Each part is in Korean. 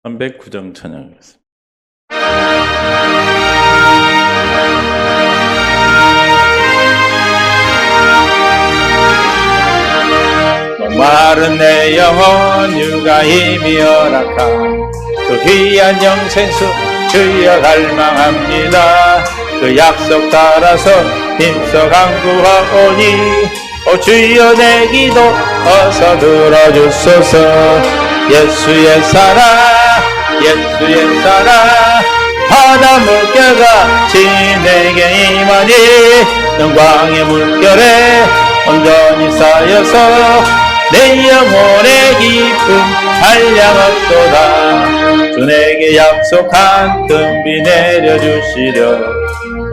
309장 찬양하겠습니다. 목마른 내 영혼 육아 힘이 허락한 그 귀한 영생수 주여 갈망합니다. 그 약속 따라서 힘써 간구하오니 오 주여 내 기도 어서 들어주소서. 예수의 사랑 예수의 사랑 바다 물결같이 내게 임하니 영광의 물결에 온전히 쌓여서 내 영혼의 기쁨 한량없도다. 주 내게 약속한 금비 내려주시려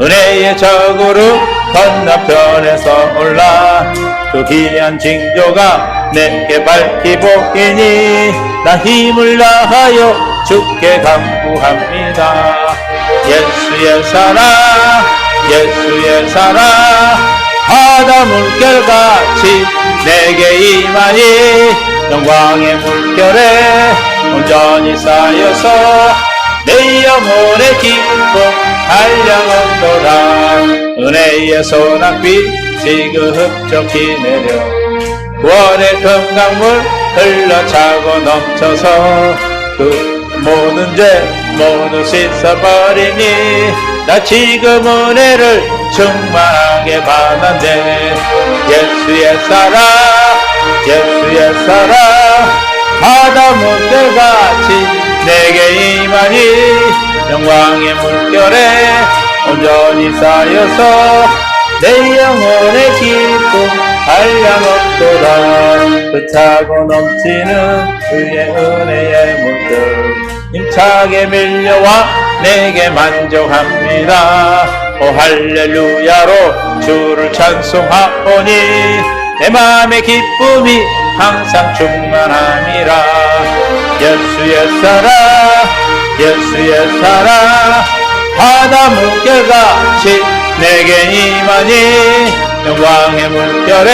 은혜의 저구름 건너편에서 올라 그 귀한 징조가 내게 밝히 보이니 나 힘을 다하여 주께 간구합니다. 예수의 사랑 예수의 사랑 바다 물결같이 내게 임하니 영광의 물결에 온전히 쌓여서 내 영혼의 기쁨 한량없도다. 은혜의 소낙비 지그흡족히 내려 구원의 금강물 흘러차고 넘쳐서 그 모든 죄 모두 씻어버리니 나 지금 은혜를 충만하게 받았네. 예수의 사랑 예수의 사랑 바다 물결같이 내게 임하니 영광의 물결에 온전히 쌓여서 내 영혼의 기쁨 한량없도다. 끝하고 넘치는 그의 은혜의 물결 힘차게 밀려와 내게 만족합니다. 오 할렐루야로 주를 찬송하오니 내 마음의 기쁨이 항상 충만함이라. 예수의 사랑 예수의 사랑 바다 물결같이 내게 임하니 영광의 물결에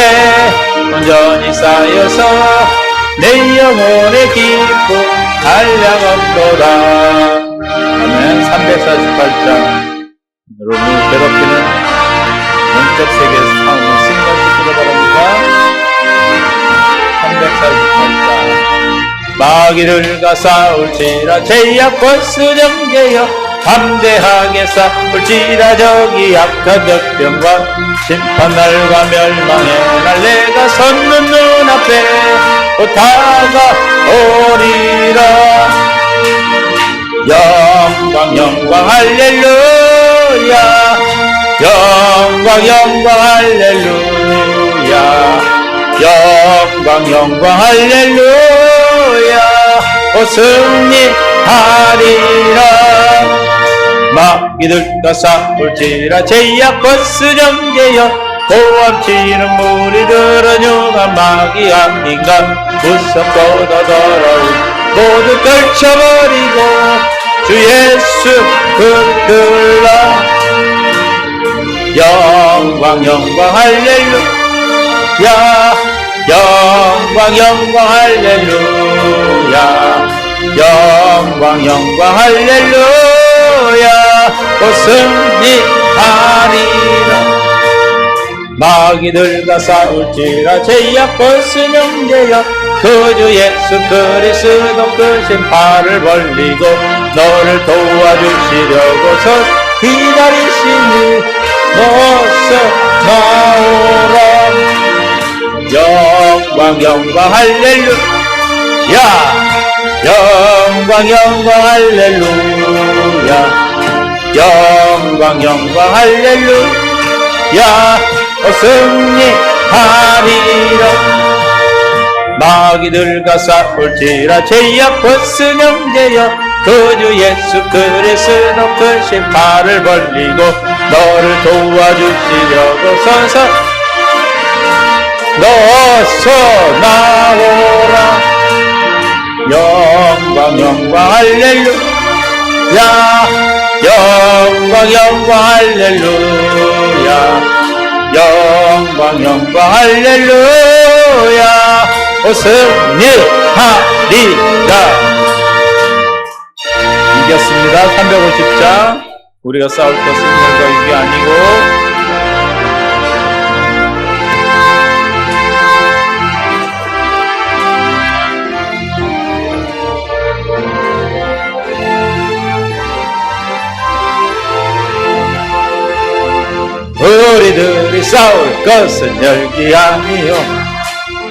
온전히 쌓여서 내 영혼의 기쁨 한량없도다. 아멘. 348장 여러분을 괴롭히는 영적 세계에서 사오는 신같이 바랍니다. 348장 마귀들과 싸울지라 제약 벌써 정죄여 담대하게 싸울지라 저기 약한 적병과 심판날과 멸망의 날 내가 섰는 눈앞에 곧 다가오리라. 영광 영광 할렐루야 영광 영광 할렐루야 영광 영광 할렐루야 오 승리하리라. 마귀들과 싸울지라 제약 버스 정죄여 고함치는 무리들은 흉한 마귀한 인간 무섭고 더러운 모두 떨쳐버리고 주 예수 붙들라. 영광 영광 할렐루야 영광 영광 할렐루야 영광 영광 할렐루야 오 승리하리라. 마귀들과 싸울지라 제약 벌써 명제여 그주 예수 그리스도 그 신발을 벌리고 너를 도와주시려고서 기다리시니 어서 나오라. 영광 영광 할렐루야 영광 영광 할렐루야 영광 영광 할렐루야 오 승리하리라. 마귀들과 싸울지라 제약 버스 명제여 그주 예수 그리스도 그 신발을 벌리고 너를 도와주시려고 서서 너서 나오라. 영광 영광 할렐루야 영광 영광 할렐루야 영광 영광 할렐루야 오 승리하리라. 이겼습니다. 350장. 우리가 싸울 것은 혈과 육이 아니고 우리들이 싸울 것은 혈기 아니요,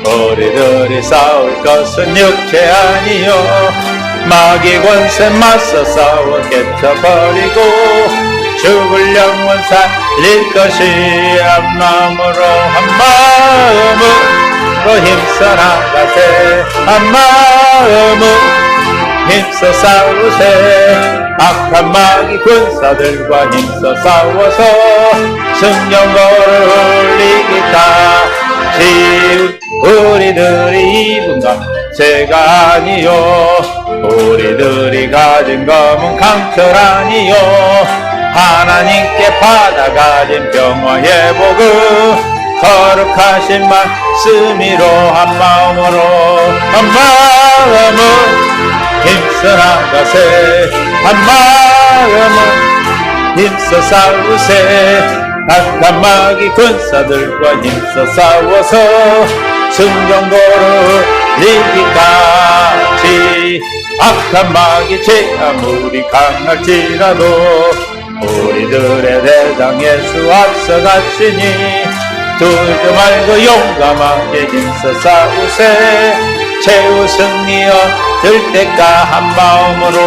우리들이 싸울 것은 육체 아니요, 마귀 권세 맞서 싸워 깨쳐버리고 죽을 영혼 살릴 것이 한 마음으로 한 마음으로 힘써 나가세, 한 마음으로 힘써 싸우세. 악한 마귀 군사들과 힘써 싸워서 승전거를 올리기까지. 우리들이 입은 강체가 아니요, 우리들이 가진 검은 강철 아니요, 하나님께 받아가진 평화의 복음 거룩하신 말씀이로 한 마음으로 한 마음으로 힘써 나가세, 한 마음으로 힘써 싸우세. 악한 마귀 군사들과 힘써 싸워서 승전거를 이기기까지. 악한 마귀 제 아무리 강할지라도 우리들의 대장 예수 앞서가시니 두려워 말고 용감하게 힘써 싸우세. 최후 승리 얻을 때까 한 마음으로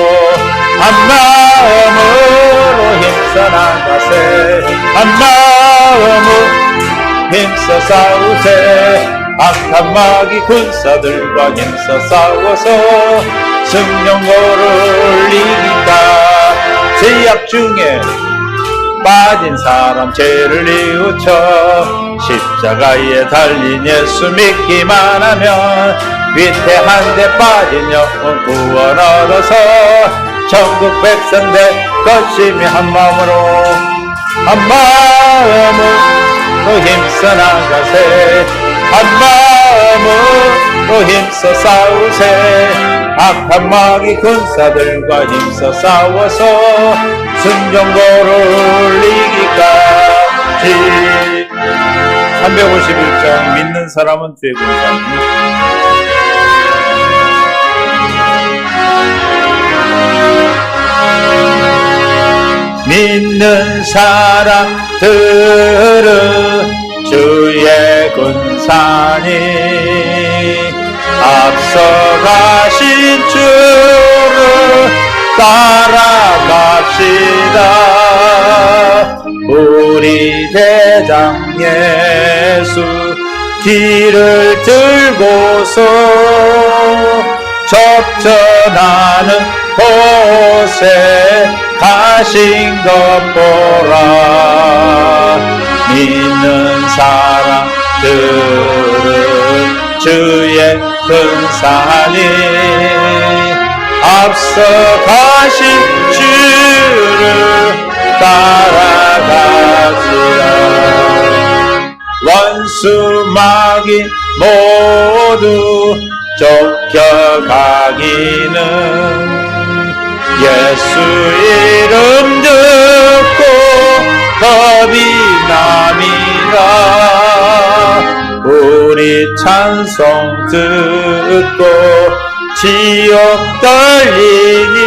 한 마음으로 힘써 나가세, 한 마음으로 힘써 싸우세. 악한 마귀 군사들과 힘써 싸워서 승전거를 이기기까지. 죄악 중에 빠진 사람 죄를 뉘우쳐 십자가에 달린 예수 믿기만 하면 위태한데 빠진 영혼 구원 얻어서 천국 백성 될 것이며 한 마음으로 한 마음으로 힘써 나가세, 한 마음으로 힘써 싸우세. 악한 마귀 군사들과 힘써 싸워서 승전거를 이기기까지. 351장. 믿는 사람은 죄 공사니 믿는 사람들은 주의 군사니 앞서가신 주를 따라갑시다. 우리 대장 예수 길을 들고서 접전하는 곳에 가신 것 보라. 믿는 사람들은 주의 근사니 앞서 가신 주를 따라갑시다. 원수 마귀 모두 쫓겨가기는 예수 이름 듣고 겁이 남이라. 우리 찬송 듣고 지옥 떨리니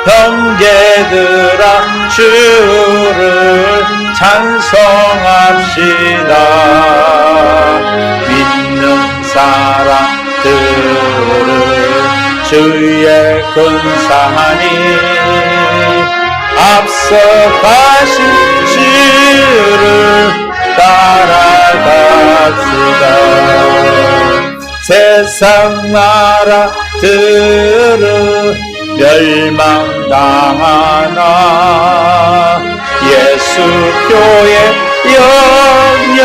형제들아 주를 찬송합시다. 믿는 사람들은 주의 근사하니 앞서 가신 주를 따라갑시다. 세상 나라들은 멸망당하나 예수 교회 영영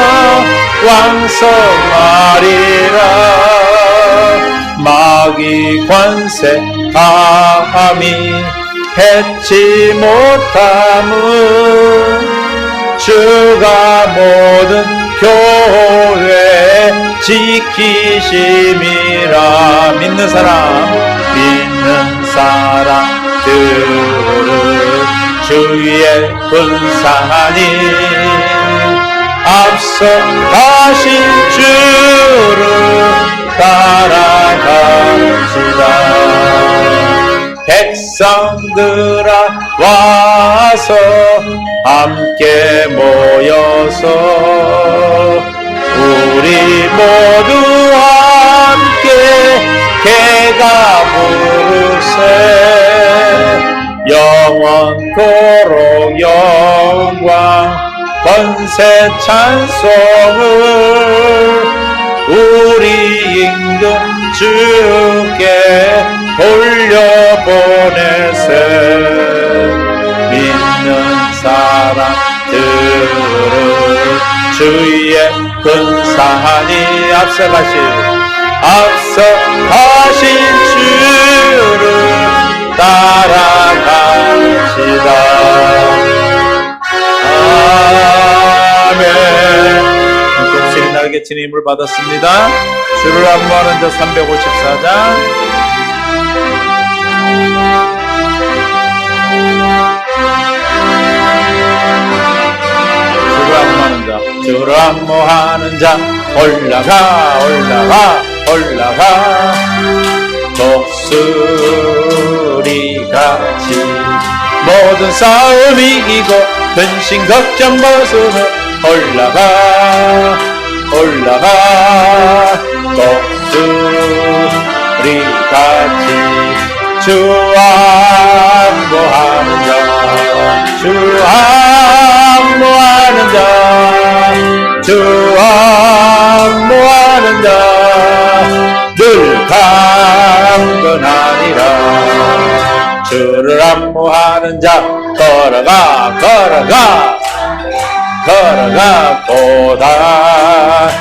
왕성하리라. 마귀 권세 감히 해치 못함은 주가 모든 교회 지키심이라. 믿는 사람 사람들은 주의 군사하니 앞서 가신 주를 따라갑시다. 백성들아 와서 함께 모여서 우리 모두 함께 개가 부르세. 영원토록 영광 권세 찬송을 우리 임금 주께 돌려보내세. 믿는 사람들은 주의 근사하니 앞서 가신 주를 따라갑시다. 아멘. 목소리 나게 주님을 받았습니다. 주를 안무하는 자 354장. 주를 안무하는 자 올라가 독수리같이 모든 싸움 이기고 근심 걱정 벗으며 올라가 독수리같이 주 안무하는 자 주 안무하는 자 늘 강건하니라. 주를 안무하는 자 걸어가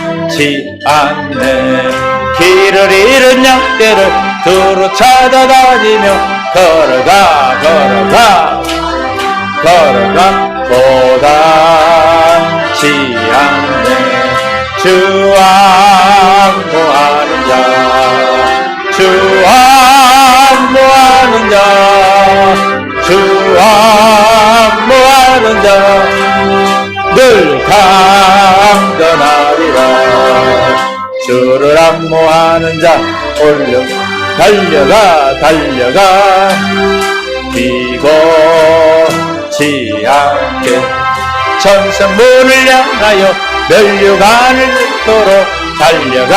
고단치 않네. 길을 잃은 양떼를 두루 찾아다니며 걸어가 고단치 않네. 주 안무하는 자 늘 강건하리라. 주를 안무하는 자 달려가 비고치 않게 천성문을 향하여 면류관을 뚫도록 달려가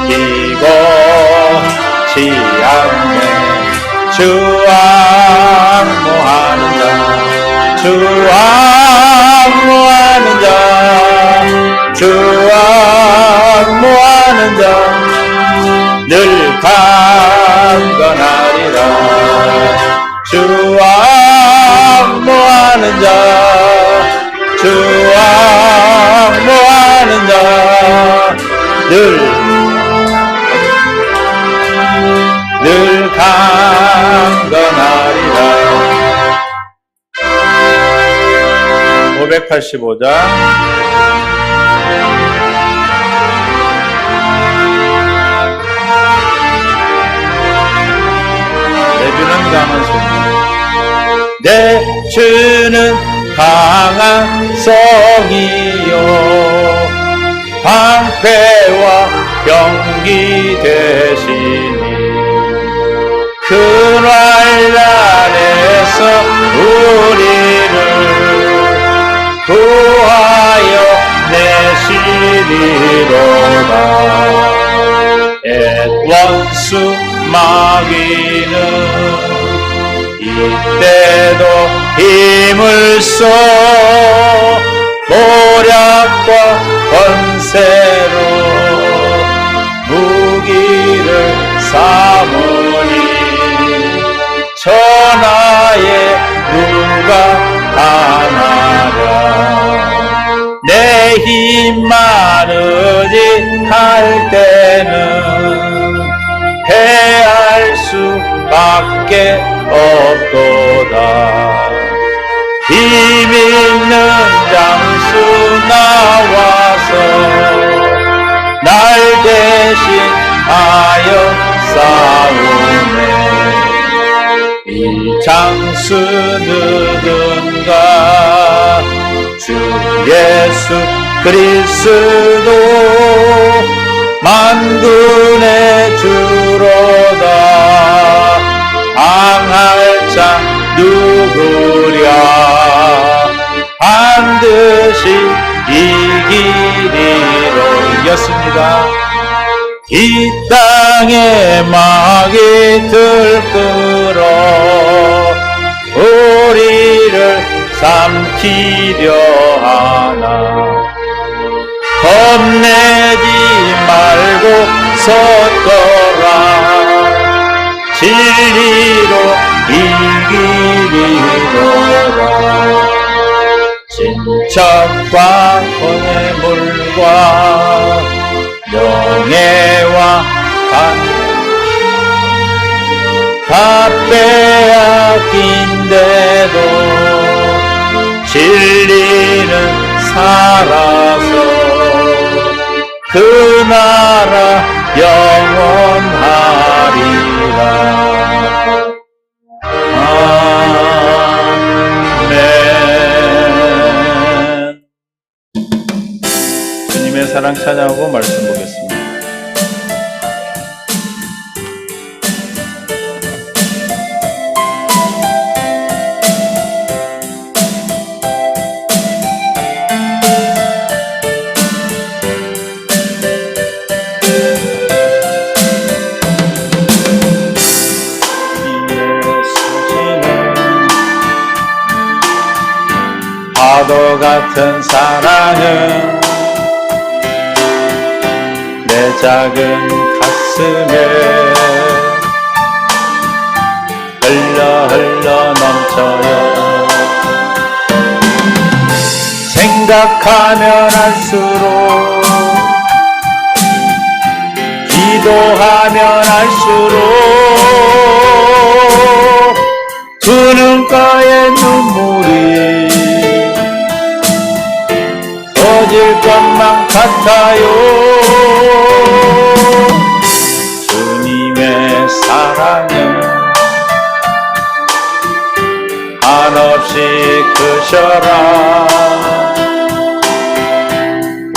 비고치 않네. 주 안무하는 자 늘 강건하리라. 주 안무하는 자 늘 강건하리라. 585장. 내 주는 강한 성이요 방패와 병기 되시니 그 환난에서 우리를 구하여 내시리로다. 원수 마귀는 이때도 힘을 써 모략과 권세로 무기를 삼으니 천하에 누가 당하랴. 내 힘 마르지 할 때는 패할 수밖에 없도다. 힘 있는 장수 나와서 날 대신하여 싸우네. 이 장수 누군가 주 예수 그리스도 만군의 주로다. 강할 자 누구랴 반드시 이기리로 이겼습니다. 이 땅에 막이 들끓어 우리를 삼키려 하나 겁내지 말고 섰더라. 진리로 이기리로라. 진척과 허물과 명예와 다 빼앗긴데도 진리는 살아서 그 나라 영원하리라. 아멘. 주님의 사랑 찬양하고 말씀 보겠습니다. 파도 같은 사랑은 내 작은 가슴에 흘러 넘쳐요. 생각하면 할수록 기도하면 할수록 두 눈가에 눈물이 터질 것만 같아요. 주님의 사랑은 한없이 크셔라.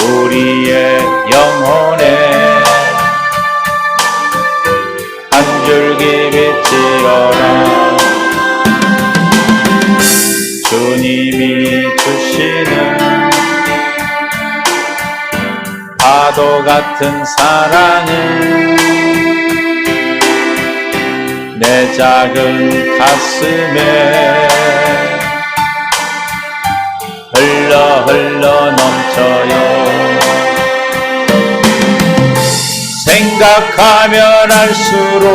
우리의 영혼에 한 줄기 비치어라. 주님이 주시는 파도 같은 사랑은 내 작은 가슴에 흘러 넘쳐요. 생각하면 할수록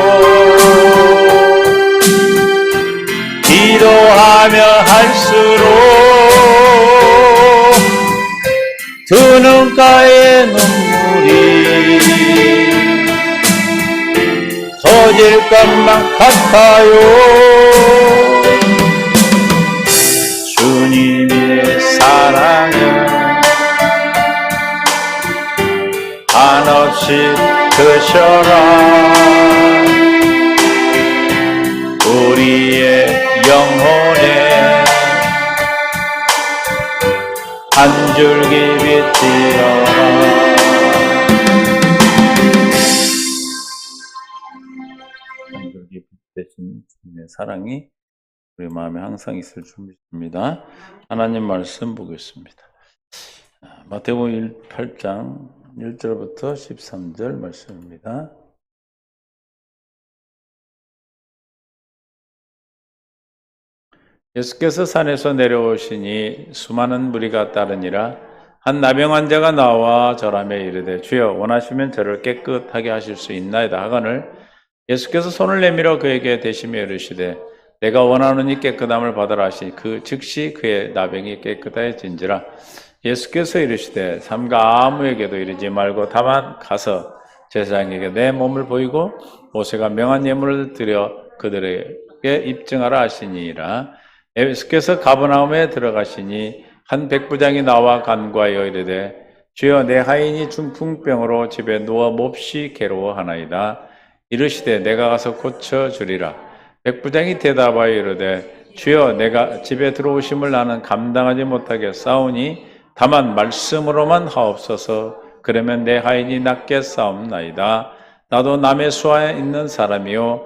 기도하며 할수록 두 눈가에 눈물이 터질 것만 같아요. 주님의 사랑은 한없이 크셔라. 우리의 영혼에 한 줄기 비치어라. 한 줄기 빛대신 주님의 사랑이 우리 마음에 항상 있을 줄 믿습니다. 하나님 말씀 보겠습니다. 마태복음 8장 1절부터 13절 말씀입니다. 예수께서 산에서 내려오시니 수많은 무리가 따르니라. 한 나병 환자가 나와 절하며 이르되 주여 원하시면 저를 깨끗하게 하실 수 있나이다 하거늘 예수께서 손을 내밀어 그에게 대시며 이르시되 내가 원하노니 깨끗함을 받으라 하시니 그 즉시 그의 나병이 깨끗해진지라. 예수께서 이르시되 삼가 아무에게도 이르지 말고 다만 가서 제사장에게 내 몸을 보이고 모세가 명한 예물을 드려 그들에게 입증하라 하시니라. 예수께서 가버나움에 들어가시니 한 백부장이 나와 간구하여 이르되 주여 내 하인이 중풍병으로 집에 누워 몹시 괴로워하나이다. 이르시되 내가 가서 고쳐주리라. 백부장이 대답하여 이르되 주여 내가 집에 들어오심을 나는 감당하지 못하게 싸우니 다만 말씀으로만 하옵소서. 그러면 내 하인이 낫게 싸움나이다. 나도 남의 수하에 있는 사람이요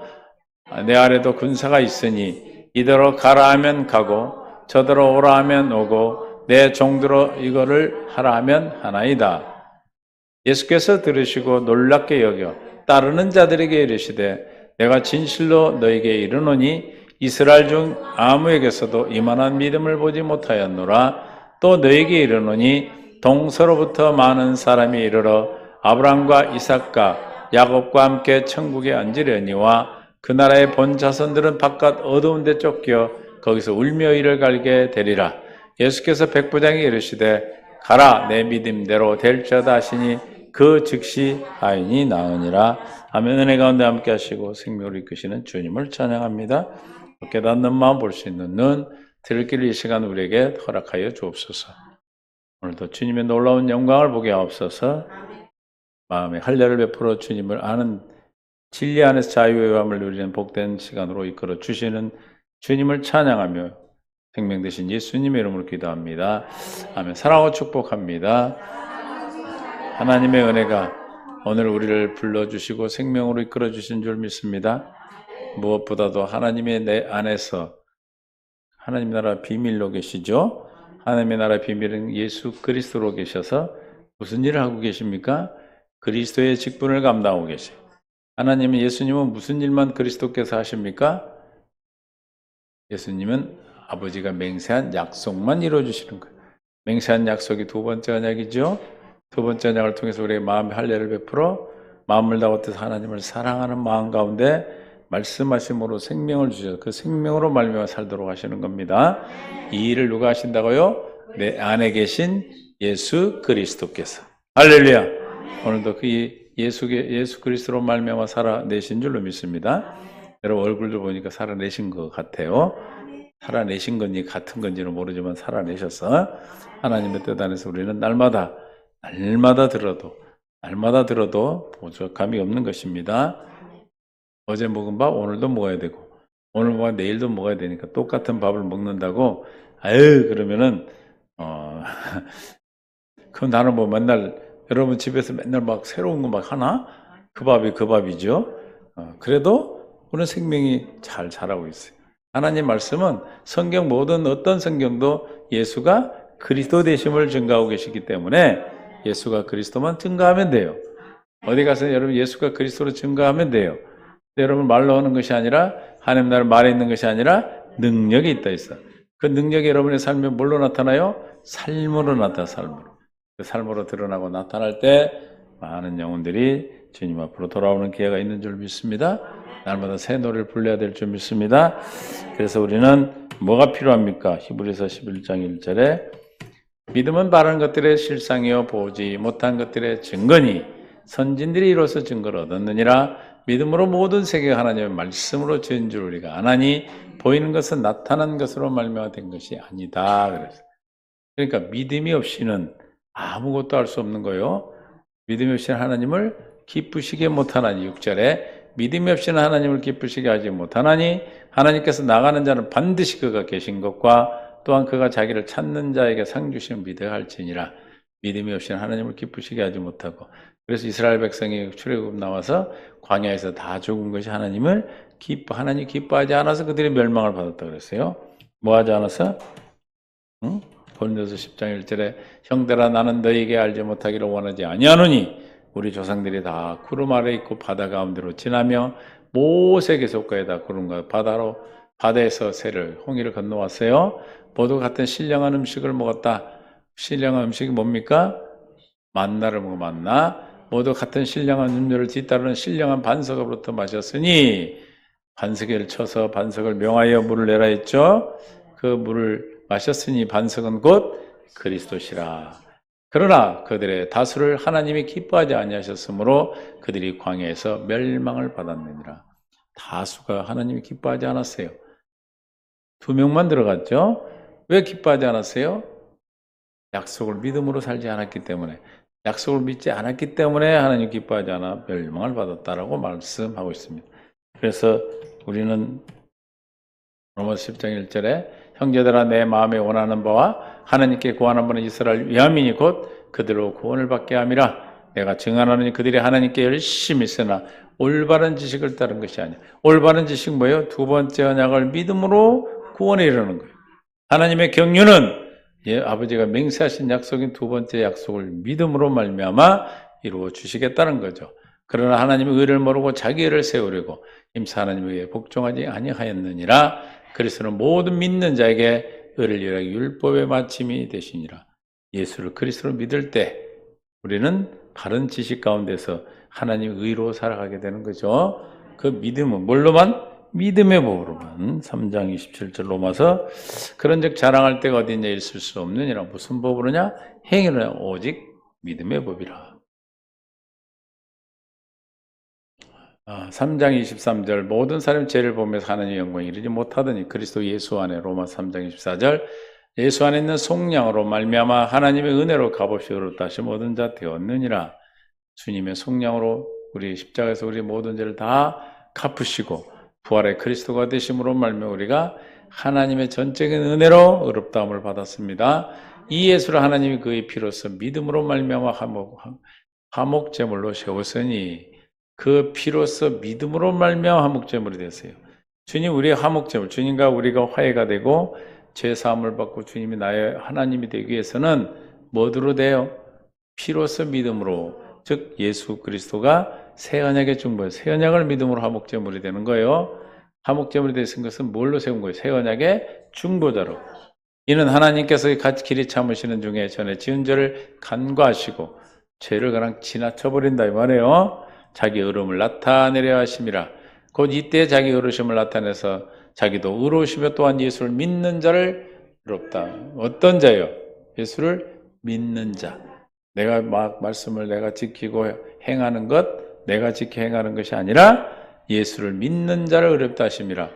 내 아래도 군사가 있으니 이대로 가라 하면 가고 저대로 오라 하면 오고 내 종대로 이거를 하라 하면 하나이다. 예수께서 들으시고 놀랍게 여겨 따르는 자들에게 이르시되 내가 진실로 너에게 이르노니 이스라엘 중 아무에게서도 이만한 믿음을 보지 못하였노라. 또 너에게 이르노니 동서로부터 많은 사람이 이르러 아브라함과 이삭과 야곱과 함께 천국에 앉으려니와 그 나라의 본 자손들은 바깥 어두운 데 쫓겨 거기서 울며 이를 갈게 되리라. 예수께서 백부장에 이르시되 가라 내 믿음대로 될지어다 하시니 그 즉시 하인이 나으니라. 아멘. 은혜 가운데 함께 하시고 생명을 이끄시는 주님을 찬양합니다. 깨닫는 마음 볼 수 있는 눈, 들을 길 이 시간 우리에게 허락하여 주옵소서. 오늘도 주님의 놀라운 영광을 보게 하옵소서. 마음의 할례를 베풀어 주님을 아는 진리 안에서 자유의 함을 누리는 복된 시간으로 이끌어 주시는 주님을 찬양하며 생명 되신 예수님의 이름으로 기도합니다. 아멘. 사랑하고 축복합니다. 하나님의 은혜가 오늘 우리를 불러주시고 생명으로 이끌어 주신 줄 믿습니다. 무엇보다도 하나님의 내 안에서 하나님 나라 비밀로 계시죠. 하나님의 나라 비밀은 예수 그리스도로 계셔서 무슨 일을 하고 계십니까? 그리스도의 직분을 감당하고 계세요. 하나님은 예수님은 무슨 일만 그리스도께서 하십니까? 예수님은 아버지가 맹세한 약속만 이루어주시는 거예요. 맹세한 약속이 두 번째 언약이죠. 두 번째 언약을 통해서 우리의 마음의 할례를 베풀어 마음을 다하여 하나님을 사랑하는 마음 가운데 말씀하심으로 생명을 주셔서 그 생명으로 말미암아 살도록 하시는 겁니다. 이 일을 누가 하신다고요? 내 안에 계신 예수 그리스도께서. 할렐루야. 오늘도 그 예수 그리스도로 말미암아 살아내신 줄로 믿습니다. 여러분 얼굴도 보니까 살아내신 것 같아요. 살아내신 건지 같은 건지는 모르지만 살아내셔서 하나님의 뜻 안에서 우리는 날마다 들어도 부족함이 없는 것입니다. 어제 먹은 밥 오늘도 먹어야 되고 오늘 먹어야 내일도 먹어야 되니까 똑같은 밥을 먹는다고 그러면은 그럼 나는 뭐 맨날 여러분 집에서 맨날 막 새로운 거 막 하나? 그 밥이 그 밥이죠. 그래도 우리는 생명이 잘 자라고 있어요. 하나님 말씀은 성경 모든 어떤 성경도 예수가 그리스도 되심을 증가하고 계시기 때문에 예수가 그리스도만 증가하면 돼요. 어디 가서 여러분 예수가 그리스도로 증가하면 돼요. 여러분 말로 하는 것이 아니라 하나님 나라 말에 있는 것이 아니라 능력이 있다 있어. 그 능력이 여러분의 삶에 뭘로 나타나요? 삶으로 나타나. 삶으로. 그 삶으로 드러나고 나타날 때 많은 영혼들이 주님 앞으로 돌아오는 기회가 있는 줄 믿습니다. 날마다 새 노래를 불러야 될 줄 믿습니다. 그래서 우리는 뭐가 필요합니까? 히브리서 11장 1절에 믿음은 바른 것들의 실상이요 보지 못한 것들의 증거니 선진들이 이로써 증거를 얻었느니라. 믿음으로 모든 세계가 하나님의 말씀으로 지은 줄 우리가 아나니 보이는 것은 나타난 것으로 말미암아 된 것이 아니다. 그래서 그러니까 믿음이 없이는 아무것도 할 수 없는 거예요. 믿음이 없이는 하나님을 기쁘시게 못하나니 6절에 믿음이 없이는 하나님을 기쁘시게 하지 못하나니 하나님께서 나가는 자는 반드시 그가 계신 것과 또한 그가 자기를 찾는 자에게 상 주심을 믿어야 할지니라. 믿음이 없이는 하나님을 기쁘시게 하지 못하고 그래서 이스라엘 백성이 출애굽 나와서 광야에서 다 죽은 것이 하나님 기뻐하지 않아서 그들이 멸망을 받았다고 그랬어요. 뭐 하지 않아서? 고린도서 10장 1절에 형들아 나는 너희에게 알지 못하기를 원하지 아니하노니 우리 조상들이 다 구름 아래 있고 바다 가운데로 지나며 모세에게 속가에다 구름과 바다에서 새를 홍해를 건너왔어요. 모두 같은 신령한 음식을 먹었다. 신령한 음식이 뭡니까? 만나를 먹어 만나. 모두 같은 신령한 음료를 뒤따르는 신령한 반석으로부터 마셨으니 반석을 쳐서 반석을 명하여 물을 내라 했죠. 그 물을 마셨으니 반석은 곧 그리스도시라. 그러나 그들의 다수를 하나님이 기뻐하지 아니하셨으므로 그들이 광야에서 멸망을 받았느니라. 다수가 하나님이 기뻐하지 않았어요. 2명만 들어갔죠. 왜 기뻐하지 않았어요? 약속을 믿음으로 살지 않았기 때문에. 약속을 믿지 않았기 때문에 하나님 기뻐하지 않아 멸망을 받았다라고 말씀하고 있습니다. 그래서 우리는 로마서 10장 1절에 형제들아 내 마음에 원하는 바와 하나님께 구하는 바는 이스라엘 위함이니 곧 그들로 구원을 받게 함이라. 내가 증언하노니 그들이 하나님께 열심히 쓰나 올바른 지식을 따른 것이 아니야. 올바른 지식 뭐예요? 두 번째 언약을 믿음으로 구원에 이르는 거예요. 하나님의 경륜은 아버지가 맹세하신 약속인 두 번째 약속을 믿음으로 말미암아 이루어 주시겠다는 거죠. 그러나 하나님의 의를 모르고 자기 의를 세우려고 임사 하나님의 의에 복종하지 아니하였느니라. 그리스도는 모든 믿는 자에게 의를 이루기 율법의 마침이 되시니라. 예수를 그리스도로 믿을 때 우리는 바른 지식 가운데서 하나님의 의로 살아가게 되는 거죠. 그 믿음은 뭘로만? 믿음의 법으로만. 3장 27절 로마서 그런즉 자랑할 데가 어디 있냐 있을 수 없느니라. 무슨 법으로냐? 행위로냐? 오직 믿음의 법이라. 3장 23절 모든 사람이 죄를 보면서 하나님의 영광에 이르지 못하더니 그리스도 예수 안에 로마 3장 24절 예수 안에 있는 속량으로 말미암아 하나님의 은혜로 값없이 의롭다 하신 모든 자 되었느니라. 주님의 속량으로 우리 십자가에서 우리 모든 죄를 다 갚으시고 부활의 그리스도가 되심으로 말미암아 우리가 하나님의 전적인 은혜로 의롭다함을 받았습니다. 이 예수를 하나님이 그의 피로서 믿음으로 말미암아 화목 제물로 세웠으니 그 피로서 믿음으로 말미암아 화목 제물이 됐어요. 주님 우리의 화목 제물, 주님과 우리가 화해가 되고 죄 사함을 받고 주님이 나의 하나님이 되기 위해서는 뭐로 돼요? 피로서 믿음으로, 즉 예수 그리스도가 새 언약의 중보예요. 새 언약을 믿음으로 화목 제물이 되는 거예요. 화목 제물이 되신 것은 뭘로 세운 거예요? 새 언약의 중보자로. 이는 하나님께서 같이 길이 참으시는 중에 전에 지은 죄를 간과하시고 죄를 그냥 지나쳐 버린다 이 말이에요. 자기 의로움을 나타내려 하심이라. 곧 이때 자기 의로우심을 나타내서 자기도 의로우시며 또한 예수를 믿는 자를 의롭다. 어떤 자요? 예수를 믿는 자. 내가 말씀을 내가 지키고 행하는 것, 내가 지켜 행하는 것이 아니라 예수를 믿는 자를 의롭다 하심이라.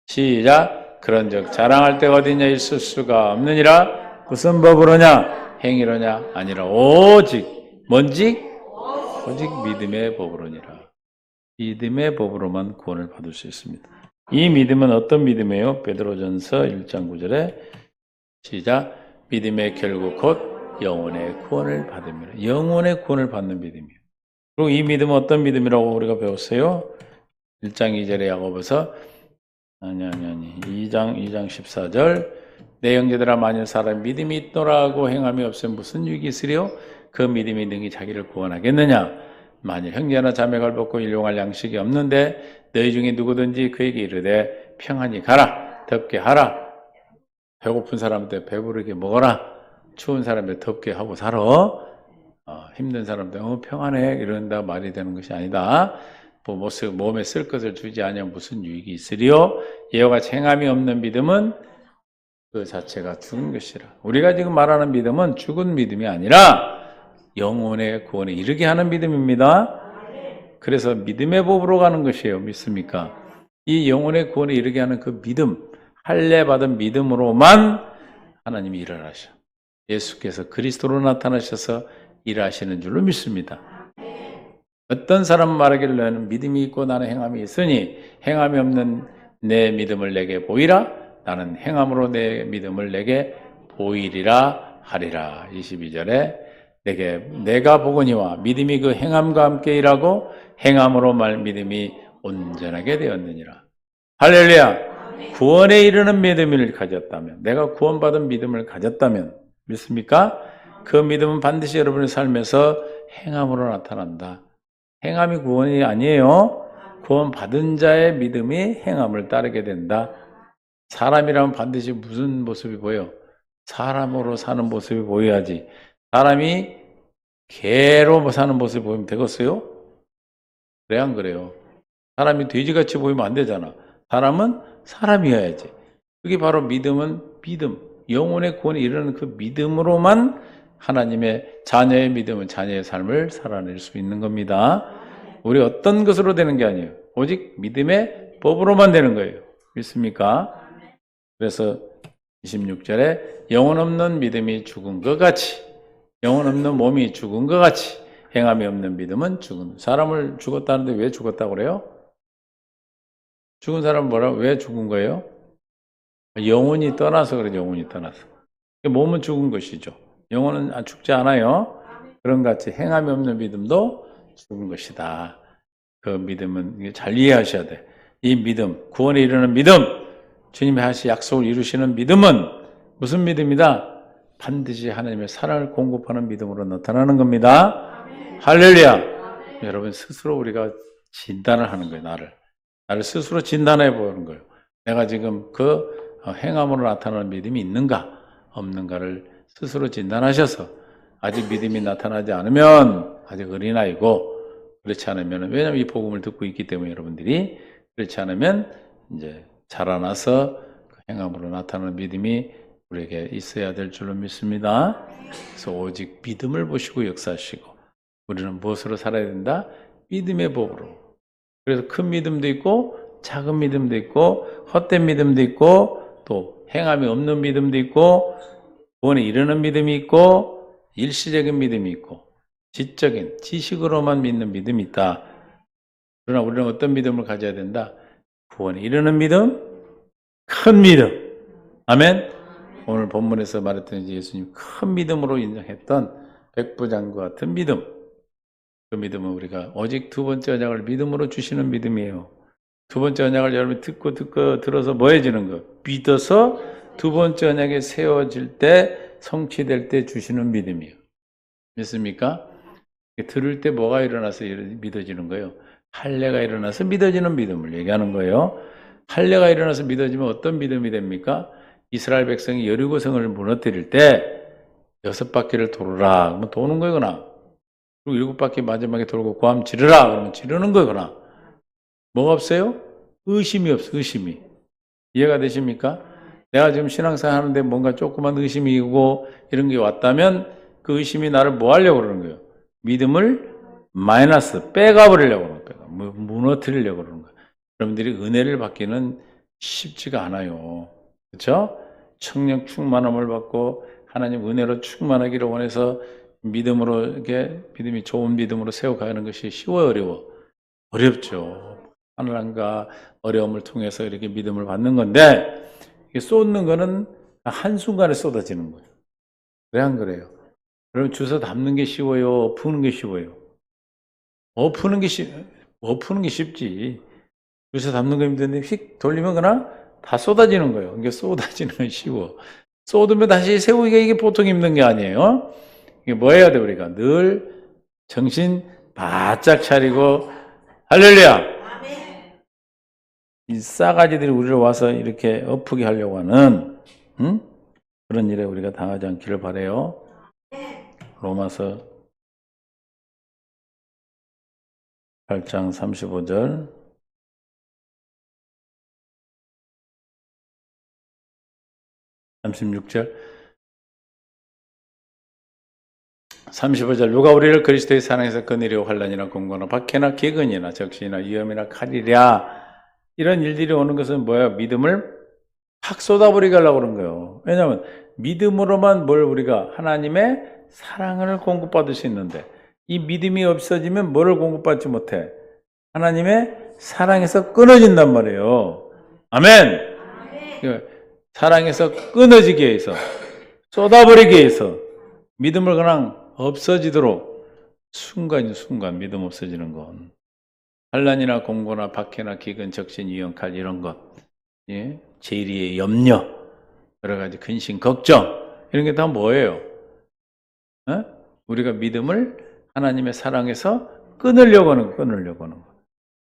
시작. 그런즉 자랑할 데가 어디냐 있을 수가 없느니라. 무슨 법으로냐? 행위로냐? 아니라 오직 뭔지? 오직 믿음의 법으로니라. 믿음의 법으로만 구원을 받을 수 있습니다. 이 믿음은 어떤 믿음이에요? 베드로전서 1장 9절에 시작. 믿음의 결국 곧 영혼의 구원을 받음이라. 영혼의 구원을 받는 믿음이에요. 그리고 이 믿음은 어떤 믿음이라고 우리가 배웠어요? 1장 2절에 야고보서 2장 14절 내 형제들아 만일 사람 믿음이 있노라고 행함이 없으면 무슨 유익이 있으리요? 그 믿음이 능히 자기를 구원하겠느냐? 만일 형제나 자매가 벗고 일용할 양식이 없는데 너희 중에 누구든지 그에게 이르되 평안히 가라 덥게 하라 배고픈 사람한테 배부르게 먹어라 추운 사람한테 덥게 하고 살아 힘든 사람한테 평안해 이런다 말이 되는 것이 아니다. 몸에 쓸 것을 주지 않으면 무슨 유익이 있으리요? 이와 같이 행함이 없는 믿음은 그 자체가 죽은 것이라. 우리가 지금 말하는 믿음은 죽은 믿음이 아니라 영혼의 구원에 이르게 하는 믿음입니다. 그래서 믿음의 법으로 가는 것이에요. 믿습니까? 이 영혼의 구원에 이르게 하는 그 믿음, 할례 받은 믿음으로만 하나님이 일을 하셔. 예수께서 그리스도로 나타나셔서 일하시는 줄로 믿습니다. 어떤 사람 말하기를 너는 믿음이 있고 나는 행함이 있으니 행함이 없는 내 믿음을 내게 보이라. 나는 행함으로 내 믿음을 내게 보이리라 하리라. 22절에 내가 보거니와 믿음이 그 행함과 함께 일하고 행함으로 믿음이 온전하게 되었느니라. 할렐루야. 구원에 이르는 믿음을 가졌다면, 내가 구원받은 믿음을 가졌다면 믿습니까? 그 믿음은 반드시 여러분의 삶에서 행함으로 나타난다. 행함이 구원이 아니에요. 구원받은 자의 믿음이 행함을 따르게 된다. 사람이라면 반드시 무슨 모습이 보여? 사람으로 사는 모습이 보여야지. 사람이 개로 사는 모습이 보이면 되겠어요? 그래 안 그래요? 사람이 돼지같이 보이면 안 되잖아. 사람은 사람이어야지. 그게 바로 믿음은 믿음. 영혼의 구원에 이르는 그 믿음으로만 하나님의 자녀의 믿음은 자녀의 삶을 살아낼 수 있는 겁니다. 우리 어떤 것으로 되는 게 아니에요. 오직 믿음의 법으로만 되는 거예요. 믿습니까? 그래서 26절에 영혼 없는 믿음이 죽은 것 같이 영혼 없는 몸이 죽은 것 같이 행함이 없는 믿음은 죽은. 사람을 죽었다는데 왜 죽었다고 그래요? 죽은 사람은 뭐라고? 왜 죽은 거예요? 영혼이 떠나서 그래. 영혼이 떠나서. 몸은 죽은 것이죠. 영혼은 죽지 않아요. 그런 같이 행함이 없는 믿음도 죽은 것이다. 그 믿음은 잘 이해하셔야 돼. 이 믿음, 구원에 이르는 믿음, 주님이 하신 약속을 이루시는 믿음은 무슨 믿음이다? 반드시 하나님의 사랑을 공급하는 믿음으로 나타나는 겁니다. 할렐루야. 여러분 스스로 우리가 진단을 하는 거예요. 나를 스스로 진단해 보는 거예요. 내가 지금 그 행함으로 나타나는 믿음이 있는가 없는가를 스스로 진단하셔서 아직 믿음이 나타나지 않으면 아직 어린아이고, 그렇지 않으면, 왜냐하면 이 복음을 듣고 있기 때문에 여러분들이, 그렇지 않으면 이제 자라나서 그 행함으로 나타나는 믿음이 우리에게 있어야 될 줄로 믿습니다. 그래서 오직 믿음을 보시고 역사하시고, 우리는 무엇으로 살아야 된다? 믿음의 복으로. 그래서 큰 믿음도 있고 작은 믿음도 있고 헛된 믿음도 있고 또 행함이 없는 믿음도 있고 구원에 이르는 믿음이 있고 일시적인 믿음이 있고 지적인 지식으로만 믿는 믿음이 있다. 그러나 우리는 어떤 믿음을 가져야 된다? 구원에 이르는 믿음, 큰 믿음. 아멘. 오늘 본문에서 말했던 예수님 큰 믿음으로 인정했던 백부장과 같은 믿음. 그 믿음은 우리가 오직 두 번째 언약을 믿음으로 주시는 믿음이에요. 두 번째 언약을 여러분이 듣고 들어서 뭐 해지는 거? 믿어서 두 번째 언약이 세워질 때, 성취될 때 주시는 믿음이에요. 믿습니까? 들을 때 뭐가 일어나서 믿어지는 거예요? 할례가 일어나서 믿어지는 믿음을 얘기하는 거예요. 할례가 일어나서 믿어지면 어떤 믿음이 됩니까? 이스라엘 백성이 여리고성을 무너뜨릴 때 6바퀴를 돌으라 그러면 도는 거거나, 그리고 7바퀴 마지막에 돌고 고함 지르라 그러면 지르는 거거나, 뭐가 없어요? 의심이 없어. 의심이. 이해가 되십니까? 내가 지금 신앙생활 하는데 뭔가 조그만 의심이 오고 이런 게 왔다면 그 의심이 나를 뭐 하려고 그러는 거예요? 믿음을 마이너스 빼가버리려고 그러는 거예요. 무너뜨리려고 그러는 거예요. 여러분들이 은혜를 받기는 쉽지가 않아요. 그렇죠? 청력 충만함을 받고 하나님 은혜로 충만하기를 원해서 믿음으로, 이렇게 믿음이 좋은 믿음으로 세워가는 것이 쉬워요, 어려워? 어렵죠. 하나님과 어려움을 통해서 이렇게 믿음을 받는 건데, 이게 쏟는 거는 한순간에 쏟아지는 거예요. 왜 안 그래요? 여러분, 주워 담는 게 쉬워요? 푸는 게 쉬워요? 푸는 게 쉽지. 주워 담는 거 힘든데 휙 돌리면 그냥 다 쏟아지는 거예요. 이게 쏟아지는 건 쉬워. 쏟으면 다시 세우기가 이게 보통 힘든 게 아니에요. 이게 뭐 해야 돼, 우리가? 늘 정신 바짝 차리고, 할렐루야! 이 싸가지들이 우리를 와서 이렇게 엎프게 하려고 하는 그런 일에 우리가 당하지 않기를 바라요. 로마서 8장 35절 36절 35절 누가 우리를 그리스도의 사랑에서 끊으려 환난이나 공고나 박해나 기근이나 적신이나 위험이나 칼이랴, 이런 일들이 오는 것은 뭐야? 믿음을 확 쏟아버리게 하려고 그런 거예요. 왜냐하면 믿음으로만 뭘 우리가 하나님의 사랑을 공급받을 수 있는데, 이 믿음이 없어지면 뭐를 공급받지 못해? 하나님의 사랑에서 끊어진단 말이에요. 아멘. 사랑에서 끊어지게 해서, 쏟아버리게 해서 믿음을 그냥 없어지도록, 순간 믿음 없어지는 건 환난이나 공고나 박해나 기근 적신 위험 칼 이런 것, 예? 재리의 염려, 여러 가지 근심 걱정, 이런 게 다 뭐예요? 우리가 믿음을 하나님의 사랑에서 끊으려고 하는 거.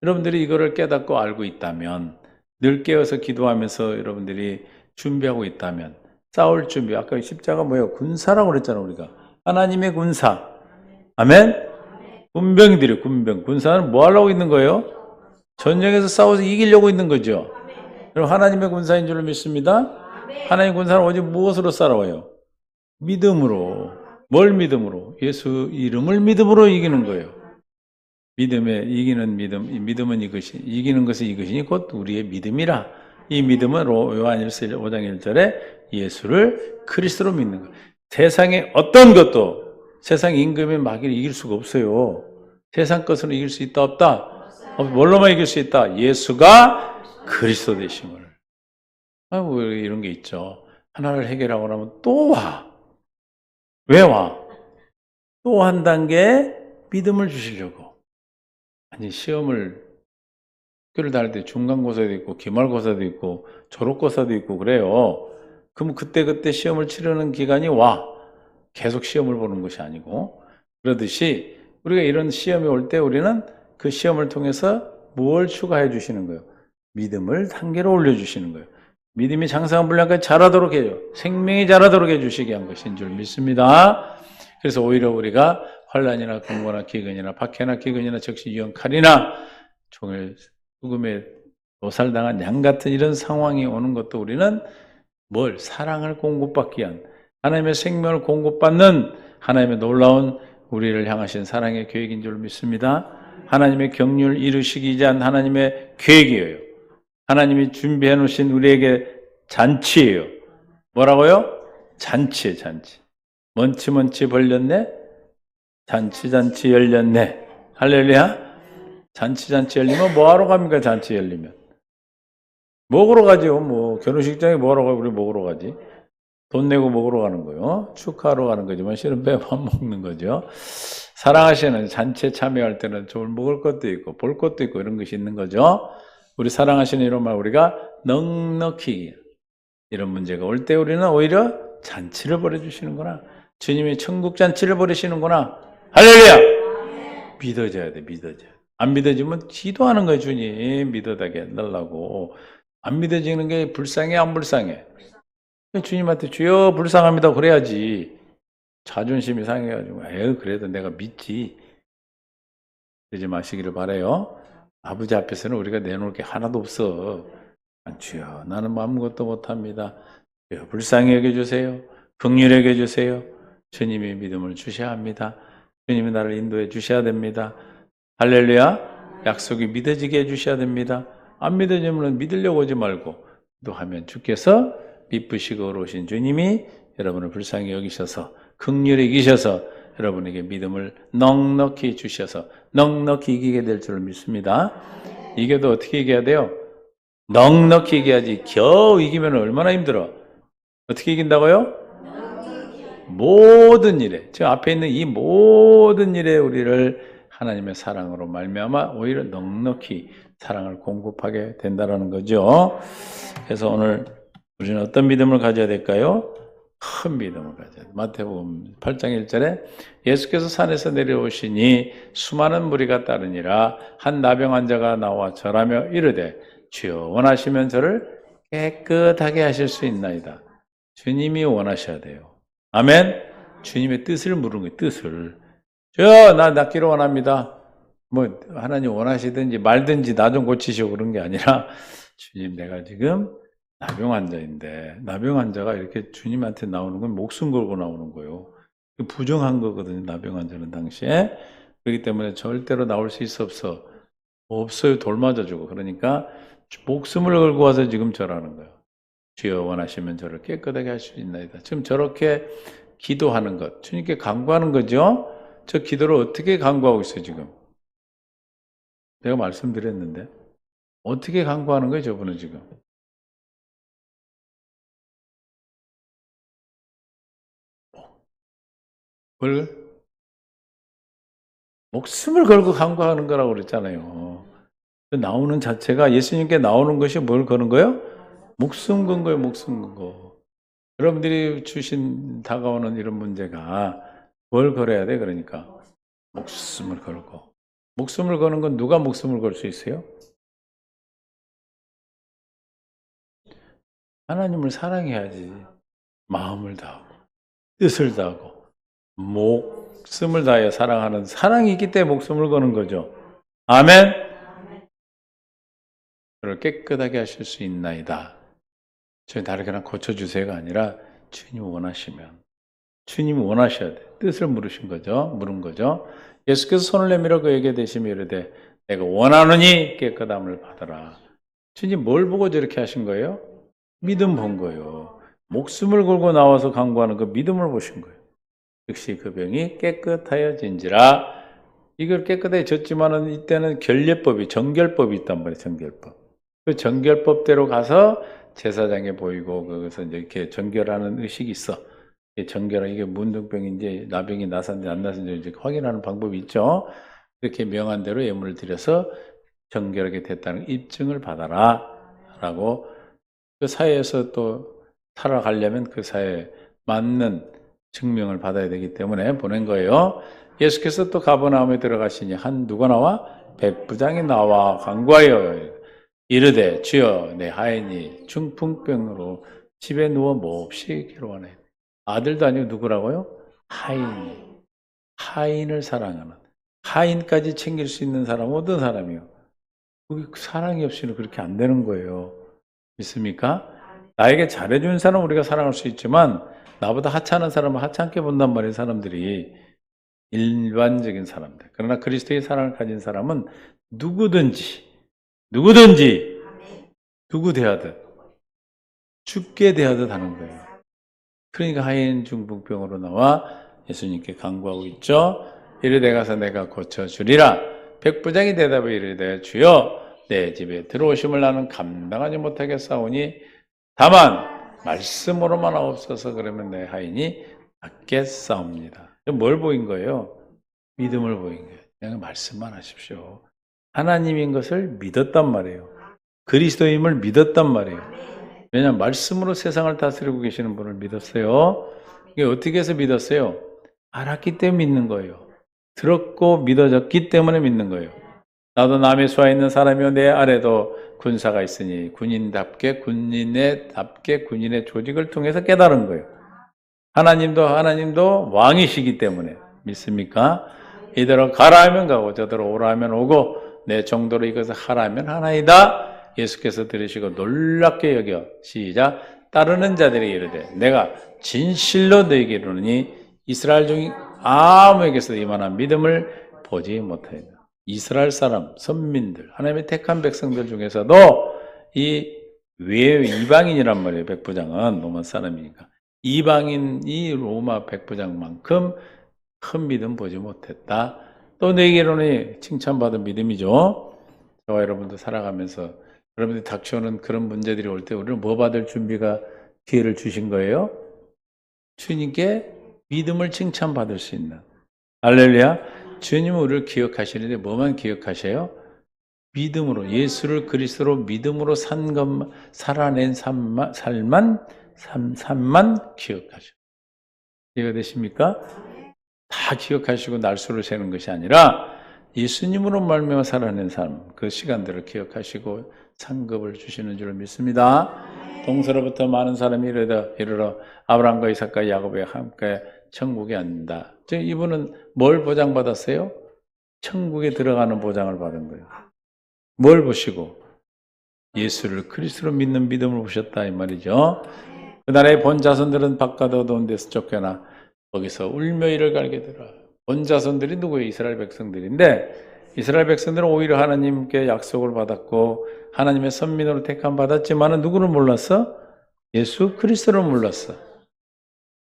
여러분들이 이거를 깨닫고 알고 있다면, 늘 깨어서 기도하면서 여러분들이 준비하고 있다면, 싸울 준비, 아까 십자가 뭐예요? 군사라고 그랬잖아, 우리가. 하나님의 군사. 아멘? 군병들이 군사는 뭐 하려고 있는 거예요? 전쟁에서 싸워서 이기려고 있는 거죠. 그럼 하나님의 군사인 줄로 믿습니다. 하나님의 군사는 오직 무엇으로 싸워요? 믿음으로. 뭘 믿음으로? 예수 이름을 믿음으로 이기는 거예요. 믿음에 이기는 믿음은 이것이, 이기는 것은 이것이니 곧 우리의 믿음이라. 이 믿음은 요한일서 5장 1절에 예수를 그리스도로 믿는 거예요. 세상의 어떤 것도 세상 임금의 마귀를 이길 수가 없어요. 세상 것으로 이길 수 있다 없다? 뭘로만 이길 수 있다? 예수가 그리스도 되심을. 아이고 이런 게 있죠. 하나를 해결하고 나면 또 와. 왜 와? 또 한 단계 믿음을 주시려고. 아니 시험을 학교를 다닐 때 중간고사도 있고 기말고사도 있고 졸업고사도 있고 그래요. 그럼 그때 시험을 치르는 기간이 와. 계속 시험을 보는 것이 아니고 그러듯이 우리가 이런 시험이 올 때 우리는 그 시험을 통해서 뭘 추가해 주시는 거예요? 믿음을 단계로 올려주시는 거예요. 믿음이 장성한 분량까지 자라도록 해요. 생명이 자라도록 해주시게 한 것인 줄 믿습니다. 그래서 오히려 우리가 환난이나 공고나 기근이나 박해나 기근이나 적시 유형 칼이나 종일 죽음에 노살당한 양 같은 이런 상황이 오는 것도 우리는 뭘? 사랑을 공급받기 위한 하나님의 생명을 공급받는 하나님의 놀라운 우리를 향하신 사랑의 계획인 줄 믿습니다. 하나님의 경륜을 이루시기 위한 하나님의 계획이에요. 하나님이 준비해 놓으신 우리에게 잔치예요. 뭐라고요? 잔치예요, 잔치. 먼치 벌렸네? 잔치 열렸네. 할렐루야. 잔치 열리면 뭐하러 갑니까? 잔치 열리면 먹으러 가죠. 뭐 결혼식장에 뭐하러 가요? 우리 먹으러 가지. 돈 내고 먹으러 가는 거요. 축하하러 가는 거지만 실은 밥 먹는 거죠. 사랑하시는 잔치에 참여할 때는 좀 먹을 것도 있고 볼 것도 있고 이런 것이 있는 거죠. 우리 사랑하시는 이런 말 우리가 넉넉히 이런 문제가 올 때 우리는 오히려 잔치를 벌여주시는구나. 주님이 천국 잔치를 벌이시는구나. 할렐루야! 믿어져야 돼, 믿어져야 돼. 안 믿어지면 기도하는 거예요, 주님. 믿어다게 해달라고. 안 믿어지는 게 불쌍해, 안 불쌍해? 주님한테 주여 불쌍합니다. 그래야지. 자존심이 상해가지고, 에휴, 그래도 내가 믿지. 그러지 마시기를 바라요. 아버지 앞에서는 우리가 내놓을 게 하나도 없어. 주여, 나는 아무것도 못합니다. 주여, 불쌍히 여겨주세요. 긍휼히 여겨주세요. 주님이 믿음을 주셔야 합니다. 주님이 나를 인도해 주셔야 됩니다. 할렐루야. 약속이 믿어지게 해주셔야 됩니다. 안 믿어지면 믿으려고 하지 말고 기도하면 주께서 미쁘시고 어려우신 주님이 여러분을 불쌍히 여기셔서 긍휼히 여기셔서 여러분에게 믿음을 넉넉히 주셔서 넉넉히 이기게 될 줄 믿습니다. 이겨도 어떻게 이겨야 돼요? 넉넉히 이겨야지. 겨우 이기면 얼마나 힘들어. 어떻게 이긴다고요? 모든 일에, 저 앞에 있는 이 모든 일에 우리를 하나님의 사랑으로 말미암아 오히려 넉넉히 사랑을 공급하게 된다는 거죠. 그래서 오늘 우리는 어떤 믿음을 가져야 될까요? 큰 믿음을 가져야 돼요. 마태복음 8장 1절에 예수께서 산에서 내려오시니 수많은 무리가 따르니라. 한 나병 환자가 나와 절하며 이르되 주여 원하시면 저를 깨끗하게 하실 수 있나이다. 주님이 원하셔야 돼요. 아멘. 주님의 뜻을 물은 거예요. 뜻을. 나 낫기를 원합니다. 뭐 하나님 원하시든지 말든지 나 좀 고치시고 그런 게 아니라 주님 내가 지금 나병 환자인데 나병 환자가 이렇게 주님한테 나오는 건 목숨 걸고 나오는 거예요. 부정한 거거든요. 나병 환자는 당시에. 그렇기 때문에 절대로 나올 수 있어 없어. 없어요. 돌 맞아주고. 그러니까 목숨을 걸고 와서 지금 절하는 거예요. 주여 원하시면 저를 깨끗하게 할 수 있나이다. 지금 저렇게 기도하는 것, 주님께 간구하는 거죠. 저 기도를 어떻게 간구하고 있어요, 지금? 내가 말씀드렸는데. 어떻게 간구하는 거예요, 저분은 지금? 뭘? 목숨을 걸고 간구하는 거라고 그랬잖아요. 나오는 자체가 예수님께 나오는 것이 뭘 거는 거예요? 목숨 건 거예요, 목숨 건 거. 여러분들이 주신 다가오는 이런 문제가 뭘 걸어야 돼, 그러니까? 목숨을 걸고. 목숨을 거는 건 누가 목숨을 걸 수 있어요? 하나님을 사랑해야지. 마음을 다하고, 뜻을 다하고, 목숨을 다하여 사랑하는 사랑이 있기 때문에 목숨을 거는 거죠. 아멘? 저를 깨끗하게 하실 수 있나이다. 저희 다르게 하나 고쳐주세요가 아니라 주님 원하시면, 주님 원하셔야 돼. 뜻을 물으신 거죠. 물은 거죠. 예수께서 손을 내밀어 그에게 대시며 이르되 내가 원하노니 깨끗함을 받아라. 주님 뭘 보고 저렇게 하신 거예요? 믿음 본 거예요. 목숨을 걸고 나와서 간구하는 그 믿음을 보신 거예요. 즉시 그 병이 깨끗하여진지라. 이걸 깨끗해졌지만은 이때는 결례법이 정결법이 있단 말이에요. 정결법. 그 정결법대로 가서 제사장에 보이고 거기서 이제 이렇게 정결하는 의식이 있어. 정결하 이게 문둥병인지 나병이 나섰는지 안 나섰는지 이제 확인하는 방법이 있죠. 이렇게 명한 대로 예물을 드려서 정결하게 됐다는 입증을 받아라라고 그 사회에서 또 살아가려면 그 사회에 맞는 증명을 받아야 되기 때문에 보낸 거예요. 예수께서 또 가버나움에 들어가시니 한 누가 나와 백부장이 나와 간구하여 이르되 주여 내 하인이 중풍병으로 집에 누워 몹시 괴로워하네. 아들도 아니고 누구라고요? 하인을 사랑하는 하인까지 챙길 수 있는 사람은 어떤 사람이요? 사랑이 없이는 그렇게 안 되는 거예요. 믿습니까? 나에게 잘해주는 사람은 우리가 사랑할 수 있지만 나보다 하찮은 사람은 하찮게 본단 말이에요. 사람들이 일반적인 사람들. 그러나 그리스도의 사랑을 가진 사람은 누구든지 누구 대하듯 죽게 대하듯 하는 거예요. 그러니까 하인 중풍병으로 나와 예수님께 간구하고 있죠. 이르되 가서 내가 고쳐주리라. 백부장이 대답해 이르되 주여 내 집에 들어오심을 나는 감당하지 못하겠사오니 다만 말씀으로만 하옵소서. 그러면 내 하인이 낫겠사옵니다. 뭘 보인 거예요? 믿음을 보인 거예요. 그냥 말씀만 하십시오. 하나님인 것을 믿었단 말이에요. 그리스도임을 믿었단 말이에요. 왜냐하면 말씀으로 세상을 다스리고 계시는 분을 믿었어요. 이게 어떻게 해서 믿었어요? 알았기 때문에 믿는 거예요. 들었고 믿어졌기 때문에 믿는 거예요. 나도 남의 수하 있는 사람이요 내 아래도 군사가 있으니 군인의 조직을 통해서 깨달은 거예요. 하나님도 왕이시기 때문에 믿습니까? 이대로 가라 하면 가고 저대로 오라 하면 오고 내 정도로 이것을 하라 하면 하나이다. 예수께서 들으시고 놀랍게 여겨 시작 따르는 자들이 이르되 내가 진실로 너희에게 이르노니 이스라엘 중 아무에게서도 이만한 믿음을 보지 못하였다. 이스라엘 사람, 선민들, 하나님의 택한 백성들 중에서도 이 이방인이란 말이에요. 백부장은 로마 사람이니까 이방인이 로마 백부장만큼 큰 믿음 보지 못했다. 또 너희에게로는 칭찬받은 믿음이죠. 저와 여러분도 살아가면서 여러분들이 닥쳐오는 그런 문제들이 올 때 우리는 뭐 받을 준비가 기회를 주신 거예요? 주님께 믿음을 칭찬받을 수 있는. 할렐루야. 주님은 우리를 기억하시는데 뭐만 기억하세요? 믿음으로 예수를 그리스도로 믿음으로 살아낸 삶만 기억하셔. 이해가 되십니까? 다 기억하시고 날수를 세는 것이 아니라 예수님으로 말미암아 살아낸 삶, 그 시간들을 기억하시고 상급을 주시는 줄 믿습니다. 동서로부터 많은 사람이 이르러 아브라함과 이삭과 야곱과 함께 천국에 앉는다. 이분은 뭘 보장받았어요? 천국에 들어가는 보장을 받은 거예요. 뭘 보시고? 예수를 그리스도로 믿는 믿음을 보셨다 이 말이죠. 그 나라의 본 자손들은 바깥 어두운 데서 쫓겨나 거기서 울며 이를 갈게 되라. 본 자손들이 누구예요? 이스라엘 백성들인데 이스라엘 백성들은 오히려 하나님께 약속을 받았고 하나님의 선민으로 택함 받았지만 누구를 몰랐어? 예수 그리스도를 몰랐어.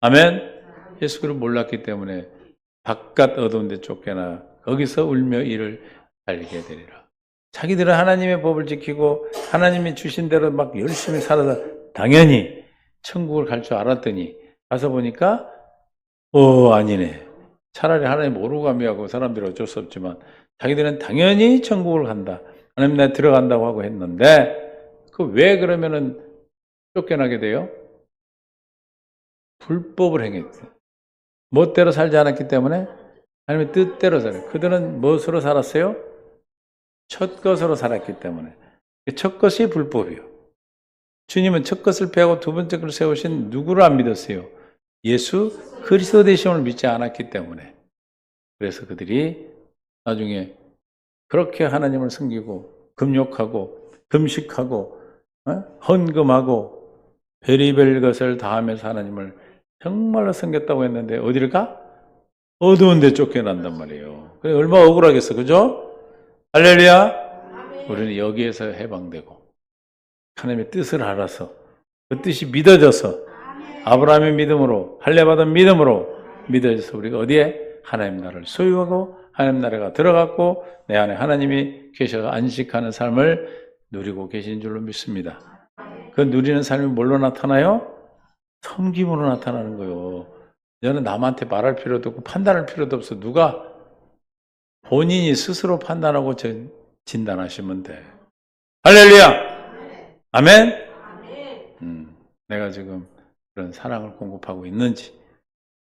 아멘. 예수 그리스도를 몰랐기 때문에 바깥 어두운 데 쫓겨나 거기서 울며 이를 갈게 되리라. 자기들은 하나님의 법을 지키고 하나님이 주신 대로 막 열심히 살아서 당연히 천국을 갈 줄 알았더니 가서 보니까 아니네. 차라리 하나님 모르고 가미하고 사람들이 어쩔 수 없지만 자기들은 당연히 천국을 간다. 하나님 나 들어간다고 하고 했는데 그 왜 그러면은 쫓겨나게 돼요? 불법을 행했어요. 멋대로 살지 않았기 때문에 하나님의 뜻대로 살아요. 그들은 무엇으로 살았어요? 첫 것으로 살았기 때문에. 첫 것이 불법이요. 주님은 첫 것을 패하고 두 번째 것을 세우신 누구를 안 믿었어요? 예수 그리스도 되심을 믿지 않았기 때문에. 그래서 그들이 나중에 그렇게 하나님을 섬기고 금욕하고 금식하고 헌금하고 별의별 것을 다하면서 하나님을 정말로 섬겼다고 했는데 어디를 가? 어두운 데 쫓겨난단 말이에요. 그래 얼마나 억울하겠어. 그죠? 할렐루야. 우리는 여기에서 해방되고 하나님의 뜻을 알아서 그 뜻이 믿어져서 아브라함의 믿음으로 할례받은 믿음으로 믿어져서 우리가 어디에? 하나님 나라를 소유하고 하나님 나라가 들어갔고 내 안에 하나님이 계셔서 안식하는 삶을 누리고 계신 줄로 믿습니다. 그 누리는 삶이 뭘로 나타나요? 섬김으로 나타나는 거예요. 너는 남한테 말할 필요도 없고 판단할 필요도 없어. 누가 본인이 스스로 판단하고 진단하시면 돼. 할렐루야! 아멘? 내가 지금 그런 사랑을 공급하고 있는지,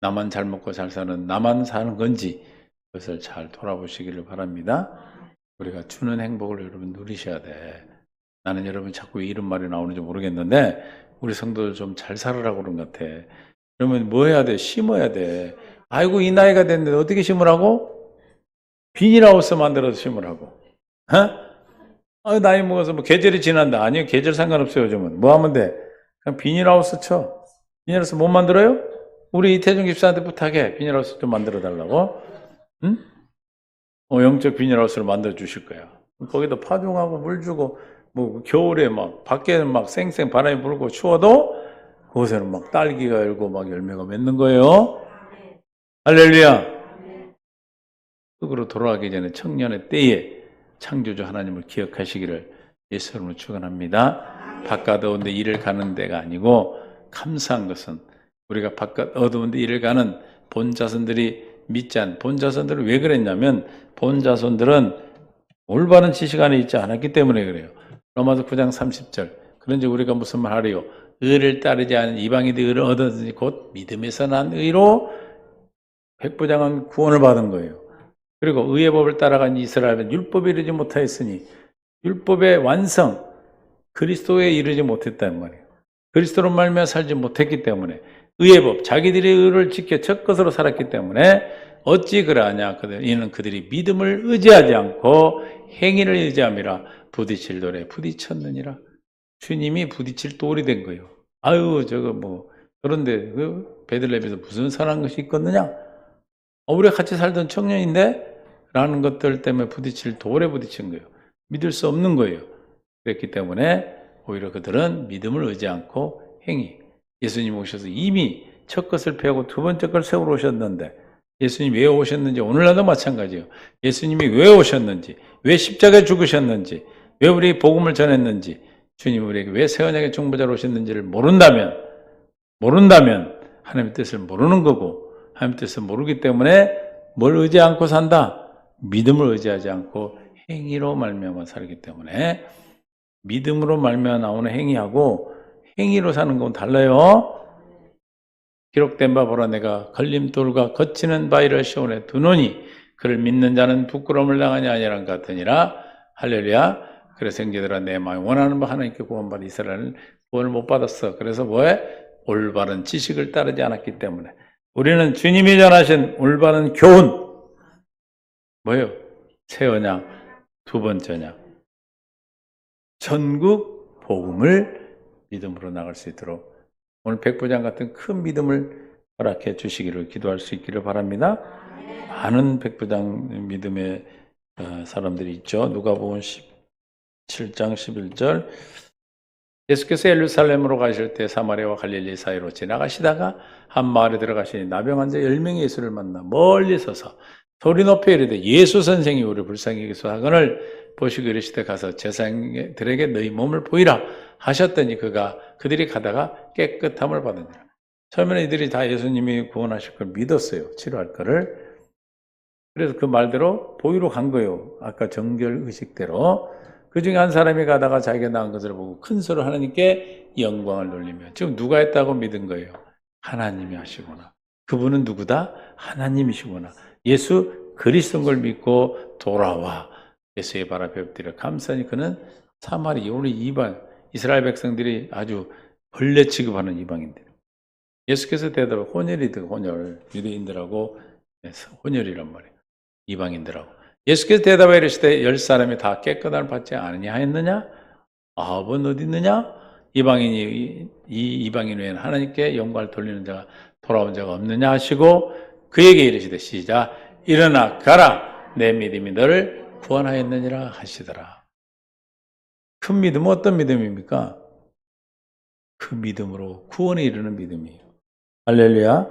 나만 잘 먹고 잘 사는 나만 사는 건지 그것을 잘 돌아보시기를 바랍니다. 우리가 주는 행복을 여러분 누리셔야 돼. 나는 여러분 자꾸 이런 말이 나오는지 모르겠는데 우리 성도들 좀 잘 살으라고 그런 것 같아. 그러면 뭐 해야 돼? 심어야 돼. 아이고 이 나이가 됐는데 어떻게 심으라고? 비닐하우스 만들어서 심으라고. 나이 먹어서 뭐 계절이 지난다. 아니요, 계절 상관없어요. 요즘은 뭐 하면 돼? 그냥 비닐하우스 쳐. 비닐하우스 못 만들어요? 우리 이태준 집사한테 부탁해. 비닐하우스 좀 만들어 달라고. 응? 영적 비닐하우스를 만들어 주실 거야. 거기다 파종하고 물 주고 뭐 겨울에 막 밖에는 막 쌩쌩 바람이 불고 추워도 그곳에는 막 딸기가 열고 막 열매가 맺는 거예요. 할렐루야. 흙으로 돌아가기 전에 청년의 때에 창조주 하나님을 기억하시기를 예수 이름으로 축원합니다. 바깥 어두운데 일을 가는 데가 아니고 감사한 것은 우리가 바깥 어두운데 일을 가는 본자손들이 믿지 않은 본자손들은 왜 그랬냐면 본자손들은 올바른 지식 안에 있지 않았기 때문에 그래요. 로마서 9장 30절. 그런지 우리가 무슨 말 하리요? 의를 따르지 않은 이방인들이 의를 얻었으니 곧 믿음에서 난 의로 백부장은 구원을 받은 거예요. 그리고 의의 법을 따라간 이스라엘은 율법에 이르지 못하였으니 율법의 완성, 그리스도에 이르지 못했단 말이에요. 그리스도로 말미암아 살지 못했기 때문에 의의 법, 자기들의 의를 지켜 첫 것으로 살았기 때문에 어찌 그러하냐? 이는 그들이 믿음을 의지하지 않고 행위를 의지함이라 부딪힐 돌에 부딪혔느니라. 주님이 부딪힐 돌이 된 거예요. 아유 저거 뭐 그런데 베들레헴에서 무슨 선한 것이 있겠느냐? 우리가 같이 살던 청년인데? 라는 것들 때문에 부딪힐 돌에 부딪힌 거예요. 믿을 수 없는 거예요. 그랬기 때문에 오히려 그들은 믿음을 의지 않고 행위. 예수님 오셔서 이미 첫 것을 폐하고 두 번째 걸 세우러 오셨는데 예수님이 왜 오셨는지 오늘날도 마찬가지예요. 예수님이 왜 오셨는지, 왜 십자가에 죽으셨는지, 왜 우리 복음을 전했는지, 주님 우리에게 왜 새 언약의 중보자로 오셨는지를 모른다면 하나님의 뜻을 모르는 거고 하나님의 뜻을 모르기 때문에 뭘 의지 않고 산다? 믿음을 의지하지 않고 행위로 말미암아 살기 때문에 믿음으로 말미암아 나오는 행위하고 행위로 사는 건 달라요. 기록된 바 보라 내가 걸림돌과 거치는 바위를 시온에 두노니 그를 믿는 자는 부끄러움을 당하니 아니란 같으니라. 할렐루야. 그래서 형제들아 내 마음이 원하는 바 하나님께 구원받은 이스라엘은 구원을 못 받았어. 그래서 뭐해? 올바른 지식을 따르지 않았기 때문에 우리는 주님이 전하신 올바른 교훈 뭐예요? 새 언약 두 번째 언약 전국 복음을 믿음으로 나갈 수 있도록 오늘 백부장 같은 큰 믿음을 허락해 주시기를 기도할 수 있기를 바랍니다. 많은 백부장 믿음의 사람들이 있죠. 누가복음 17장 11절 예수께서 예루살렘으로 가실 때 사마리아와 갈릴리 사이로 지나가시다가 한 마을에 들어가시니 나병 환자 10명이 예수를 만나 멀리 서서 소리 높여 이르되 예수 선생이 우리 불쌍히 여기소 하거늘 보시고 이르시되 가서 제사장들에게 너희 몸을 보이라 하셨더니 그들이 가다가 깨끗함을 받으니라. 처음에는 이들이 다 예수님이 구원하실 걸 믿었어요. 치료할 거를. 그래서 그 말대로 보이러 간 거예요. 아까 정결 의식대로. 그 중에 한 사람이 가다가 자기가 낳은 것을 보고 큰 소리로 하나님께 영광을 돌리며 지금 누가 했다고 믿은 거예요? 하나님이 하시구나. 그분은 누구다? 하나님이시구나. 예수 그리스도인 걸 믿고 돌아와. 예수의 발 앞에 엎드려 감사하니 그는 사마리 오늘 이방 이스라엘 백성들이 아주 벌레 취급하는 이방인들. 예수께서 대답해 혼혈이든 혼혈 유대인들하고 혼혈이란 말이에요. 이방인들하고. 예수께서 대답하여 이르시되 10사람이 다 깨끗함을 받지 않으냐 했느냐? 9은 어디 있느냐? 이 이방인 외에는 하나님께 영광을 돌리는 자가 돌아온 자가 없느냐 하시고 그에게 이르시되 시작 일어나 가라 내 믿음이 너를 구원하였느니라 하시더라. 큰 믿음은 어떤 믿음입니까? 그 믿음으로 구원에 이르는 믿음이에요. 할렐루야.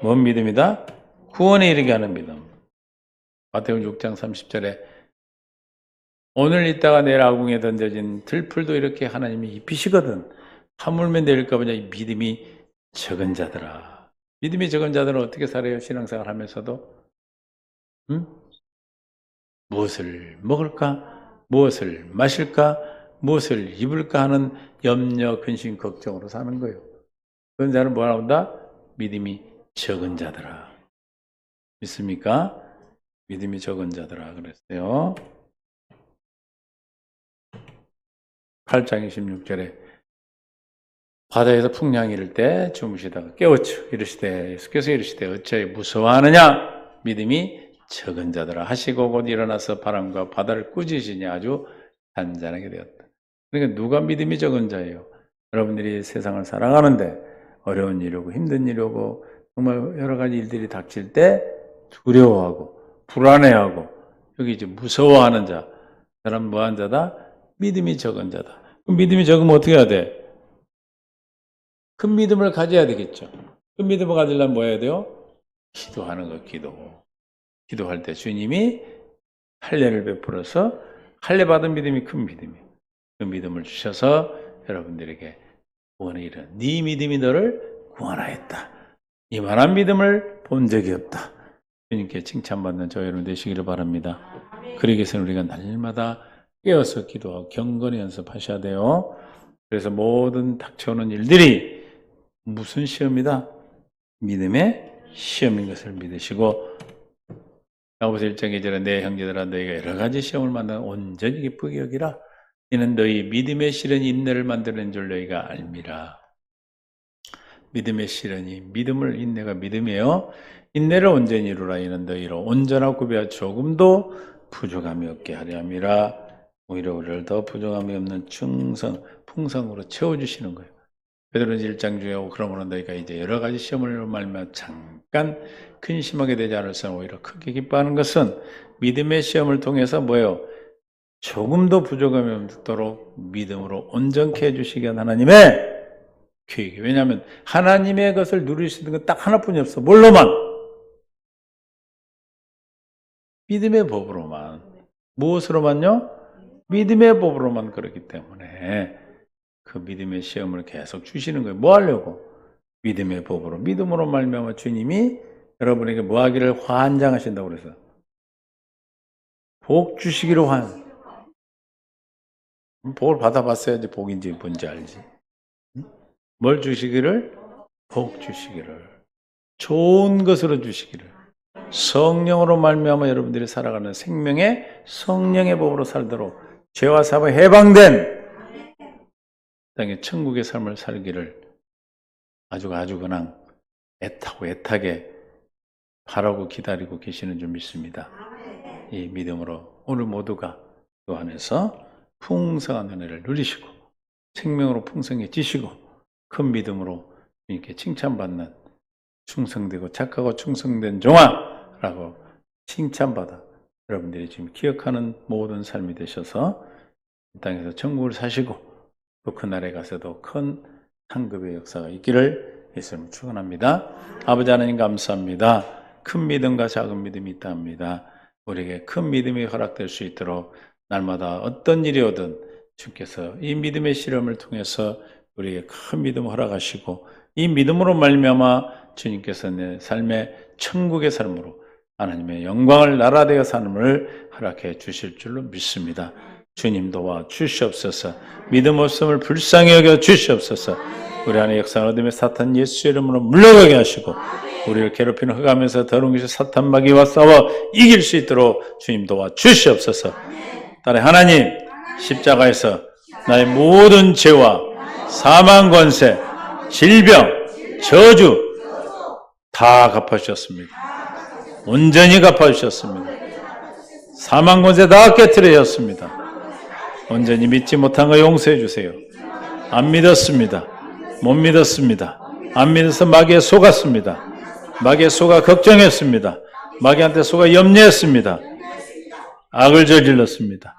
뭔 믿음이다? 구원에 이르게 하는 믿음. 마태복음 6장 30절에 오늘 있다가 내일 아궁에 던져진 들풀도 이렇게 하나님이 입히시거든. 하물며 내릴까 보냐. 이 믿음이 적은 자들아. 믿음이 적은 자들은 어떻게 살아요? 신앙생활 하면서도 무엇을 먹을까? 무엇을 마실까? 무엇을 입을까 하는 염려, 근심, 걱정으로 사는 거예요. 그런 자는 뭐라 한다? 믿음이 적은 자들아. 믿습니까? 믿음이 적은 자들아 그랬어요. 8장 26절에 바다에서 풍랑이 이를 때 주무시다가 깨우쳐 이르시되 예수께서 이르시되 어찌하여 무서워하느냐? 믿음이 적은 자들아 하시고 곧 일어나서 바람과 바다를 꾸짖으시니 아주 잔잔하게 되었다. 그러니까 누가 믿음이 적은 자예요? 여러분들이 세상을 살아가는데 어려운 일이 오고 힘든 일이 오고 정말 여러 가지 일들이 닥칠 때 두려워하고 불안해하고 여기 이제 무서워하는 자, 사람 뭐한 자다? 믿음이 적은 자다. 그럼 믿음이 적으면 어떻게 해야 돼? 큰 믿음을 가져야 되겠죠. 큰 믿음을 가지려면 뭐 해야 돼요? 기도하는 거, 기도. 기도할 때 주님이 할례를 베풀어서 할례 받은 믿음이 큰 믿음이에요. 그 믿음을 주셔서 여러분들에게 구원에 이르 네 믿음이 너를 구원하였다. 이만한 믿음을 본 적이 없다. 주님께 칭찬받는 저 여러분 되시기를 바랍니다. 그러기 위해서는 우리가 날마다 깨어서 기도하고 경건히 연습하셔야 돼요. 그래서 모든 닥쳐오는 일들이 무슨 시험이다? 믿음의 시험인 것을 믿으시고 야고보서 1장 2절에 내 형제들아 너희가 여러 가지 시험을 만나 온전히 기쁘게 여기라. 이는 너희 믿음의 실현이 인내를 만드는 줄 너희가 알미라. 믿음의 실현이 믿음을 인내가 믿음이에요. 인내를 온전히 이루라. 이는 너희로 온전하고 구비하 조금도 부족함이 없게 하려 함이라. 오히려 우리를 더 부족함이 없는 충성, 풍성으로 채워주시는 거예요. 베드로전서 1장 중에 그러므로 너희가 이제 여러 가지 시험을 말미암아 잠깐 근심하게 되지 않을서 오히려 크게 기뻐하는 것은 믿음의 시험을 통해서 뭐예요? 조금도 부족함이 없도록 믿음으로 온전케 해주시기 위한 하나님의 계획이. 왜냐하면 하나님의 것을 누릴 수 있는 건 딱 하나뿐이 없어. 뭘로만? 믿음의 법으로만. 무엇으로만요? 믿음의 법으로만. 그렇기 때문에 그 믿음의 시험을 계속 주시는 거예요. 뭐 하려고? 믿음의 법으로. 믿음으로 말미암아 주님이 여러분에게 뭐 하기를 환장하신다고 그래서 복 주시기를 복을 받아봤어야지 복인지 뭔지 알지. 뭘 주시기를? 복 주시기를. 좋은 것으로 주시기를. 성령으로 말미암아 여러분들이 살아가는 생명의 성령의 법으로 살도록 죄와 사방에 해방된 땅에 천국의 삶을 살기를 아주 그냥 애타게 바라고 기다리고 계시는 줄 믿습니다. 이 믿음으로 오늘 모두가 그 안에서 풍성한 은혜를 누리시고 생명으로 풍성해지시고 큰 믿음으로 이렇게 칭찬받는 충성되고 착하고 충성된 종아라고 칭찬받아 여러분들이 지금 기억하는 모든 삶이 되셔서 이 땅에서 천국을 사시고 또 그날에 가서도 큰 상급의 역사가 있기를 예수님 축원합니다. 아버지 하나님 감사합니다. 큰 믿음과 작은 믿음이 있다 합니다. 우리에게 큰 믿음이 허락될 수 있도록 날마다 어떤 일이 오든 주께서 이 믿음의 실험을 통해서 우리에게 큰 믿음을 허락하시고 이 믿음으로 말미암아 주님께서 내 삶의 천국의 삶으로 하나님의 영광을 나라되어 삶을 허락해 주실 줄로 믿습니다. 주님 도와 주시옵소서. 믿음 없음을 불쌍히 여겨 주시옵소서. 우리 안에 역사를 얻으며 사탄 예수의 이름으로 물러가게 하시고 우리를 괴롭히는 흑암에서 더러운 것이 사탄 마귀와 싸워 이길 수 있도록 주님 도와 주시옵소서. 따라 하나님 십자가에서 나의 모든 죄와 사망 권세, 질병, 저주 다 갚아주셨습니다. 온전히 갚아주셨습니다. 사망 권세 다 깨트려졌습니다. 온전히 믿지 못한 거 용서해 주세요. 안 믿었습니다. 못 믿었습니다. 안 믿어서 마귀에 속았습니다. 마귀에 속아 걱정했습니다. 마귀한테 속아 염려했습니다. 악을 저질렀습니다.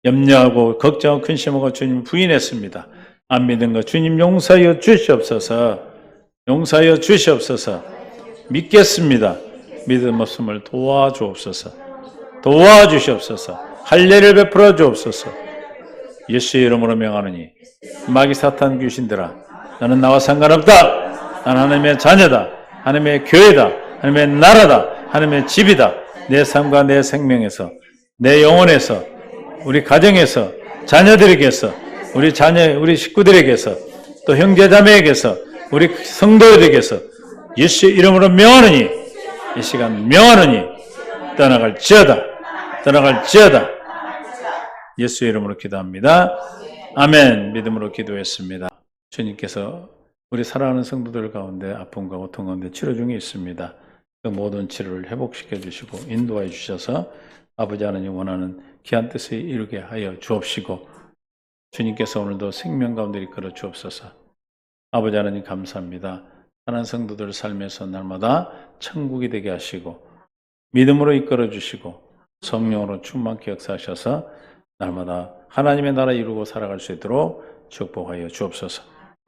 염려하고 걱정하고 근심하고 주님 부인했습니다. 안 믿은 거 주님 용서하여 주시옵소서. 용서하여 주시옵소서. 믿겠습니다. 믿음없음을 도와주옵소서. 도와주시옵소서. 할례를 베풀어 주옵소서. 예수의 이름으로 명하노니 마귀 사탄 귀신들아, 너는 나와 상관없다. 나는 하나님의 자녀다. 하나님의 교회다. 하나님의 나라다. 하나님의 집이다. 내 삶과 내 생명에서, 내 영혼에서, 우리 가정에서, 자녀들에게서, 우리 식구들에게서, 또 형제자매에게서, 우리 성도들에게서 예수의 이름으로 명하노니, 이 시간 명하노니 떠나갈지어다. 예수의 이름으로 기도합니다. 아멘. 믿음으로 기도했습니다. 주님께서 우리 사랑하는 성도들 가운데 아픔과 고통 가운데 치료 중에 있습니다. 그 모든 치료를 회복시켜 주시고 인도해 주셔서 아버지 하나님 원하는 귀한 뜻을 이루게 하여 주옵시고, 주님께서 오늘도 생명 가운데 이끌어 주옵소서. 아버지 하나님 감사합니다. 하나님 성도들 삶에서 날마다 천국이 되게 하시고 믿음으로 이끌어 주시고 성령으로 충만케 역사하셔서 날마다 하나님의 나라 이루고 살아갈 수 있도록 축복하여 주옵소서.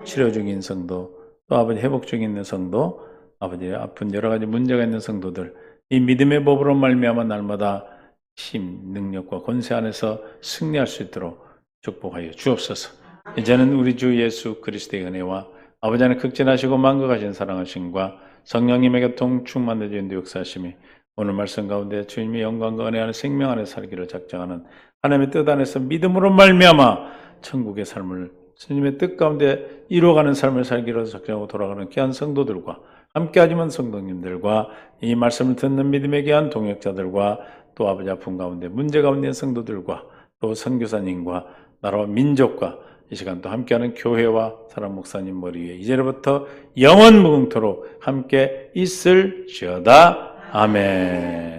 치료 중인 성도, 또 아버지 회복 중에 있는 성도, 아버지 아픈 여러 가지 문제가 있는 성도들, 이 믿음의 법으로 말미암아 날마다 힘, 능력과 권세 안에서 승리할 수 있도록 축복하여 주옵소서. 이제는 우리 주 예수 그리스도의 은혜와 아버지 하나님 극진하시고 만극하신 사랑하심과 성령님의 교통 충만되어 주는 역사하심이 오늘 말씀 가운데 주님의 영광과 은혜 안에 생명 안에 살기를 작정하는 하나님의 뜻 안에서 믿음으로 말미암아 천국의 삶을 주님의 뜻 가운데 이루어가는 삶을 살기로 작정하고 돌아가는 귀한 성도들과 함께하지만 성도님들과 이 말씀을 듣는 믿음의 귀한 동역자들과 또 아버지 아픔 가운데 문제 가운데 성도들과 또 선교사님과 나라와 민족과 이 시간 또 함께하는 교회와 사랑 목사님 머리 위에 이제로부터 영원 무궁토록 함께 있을지어다. 아멘.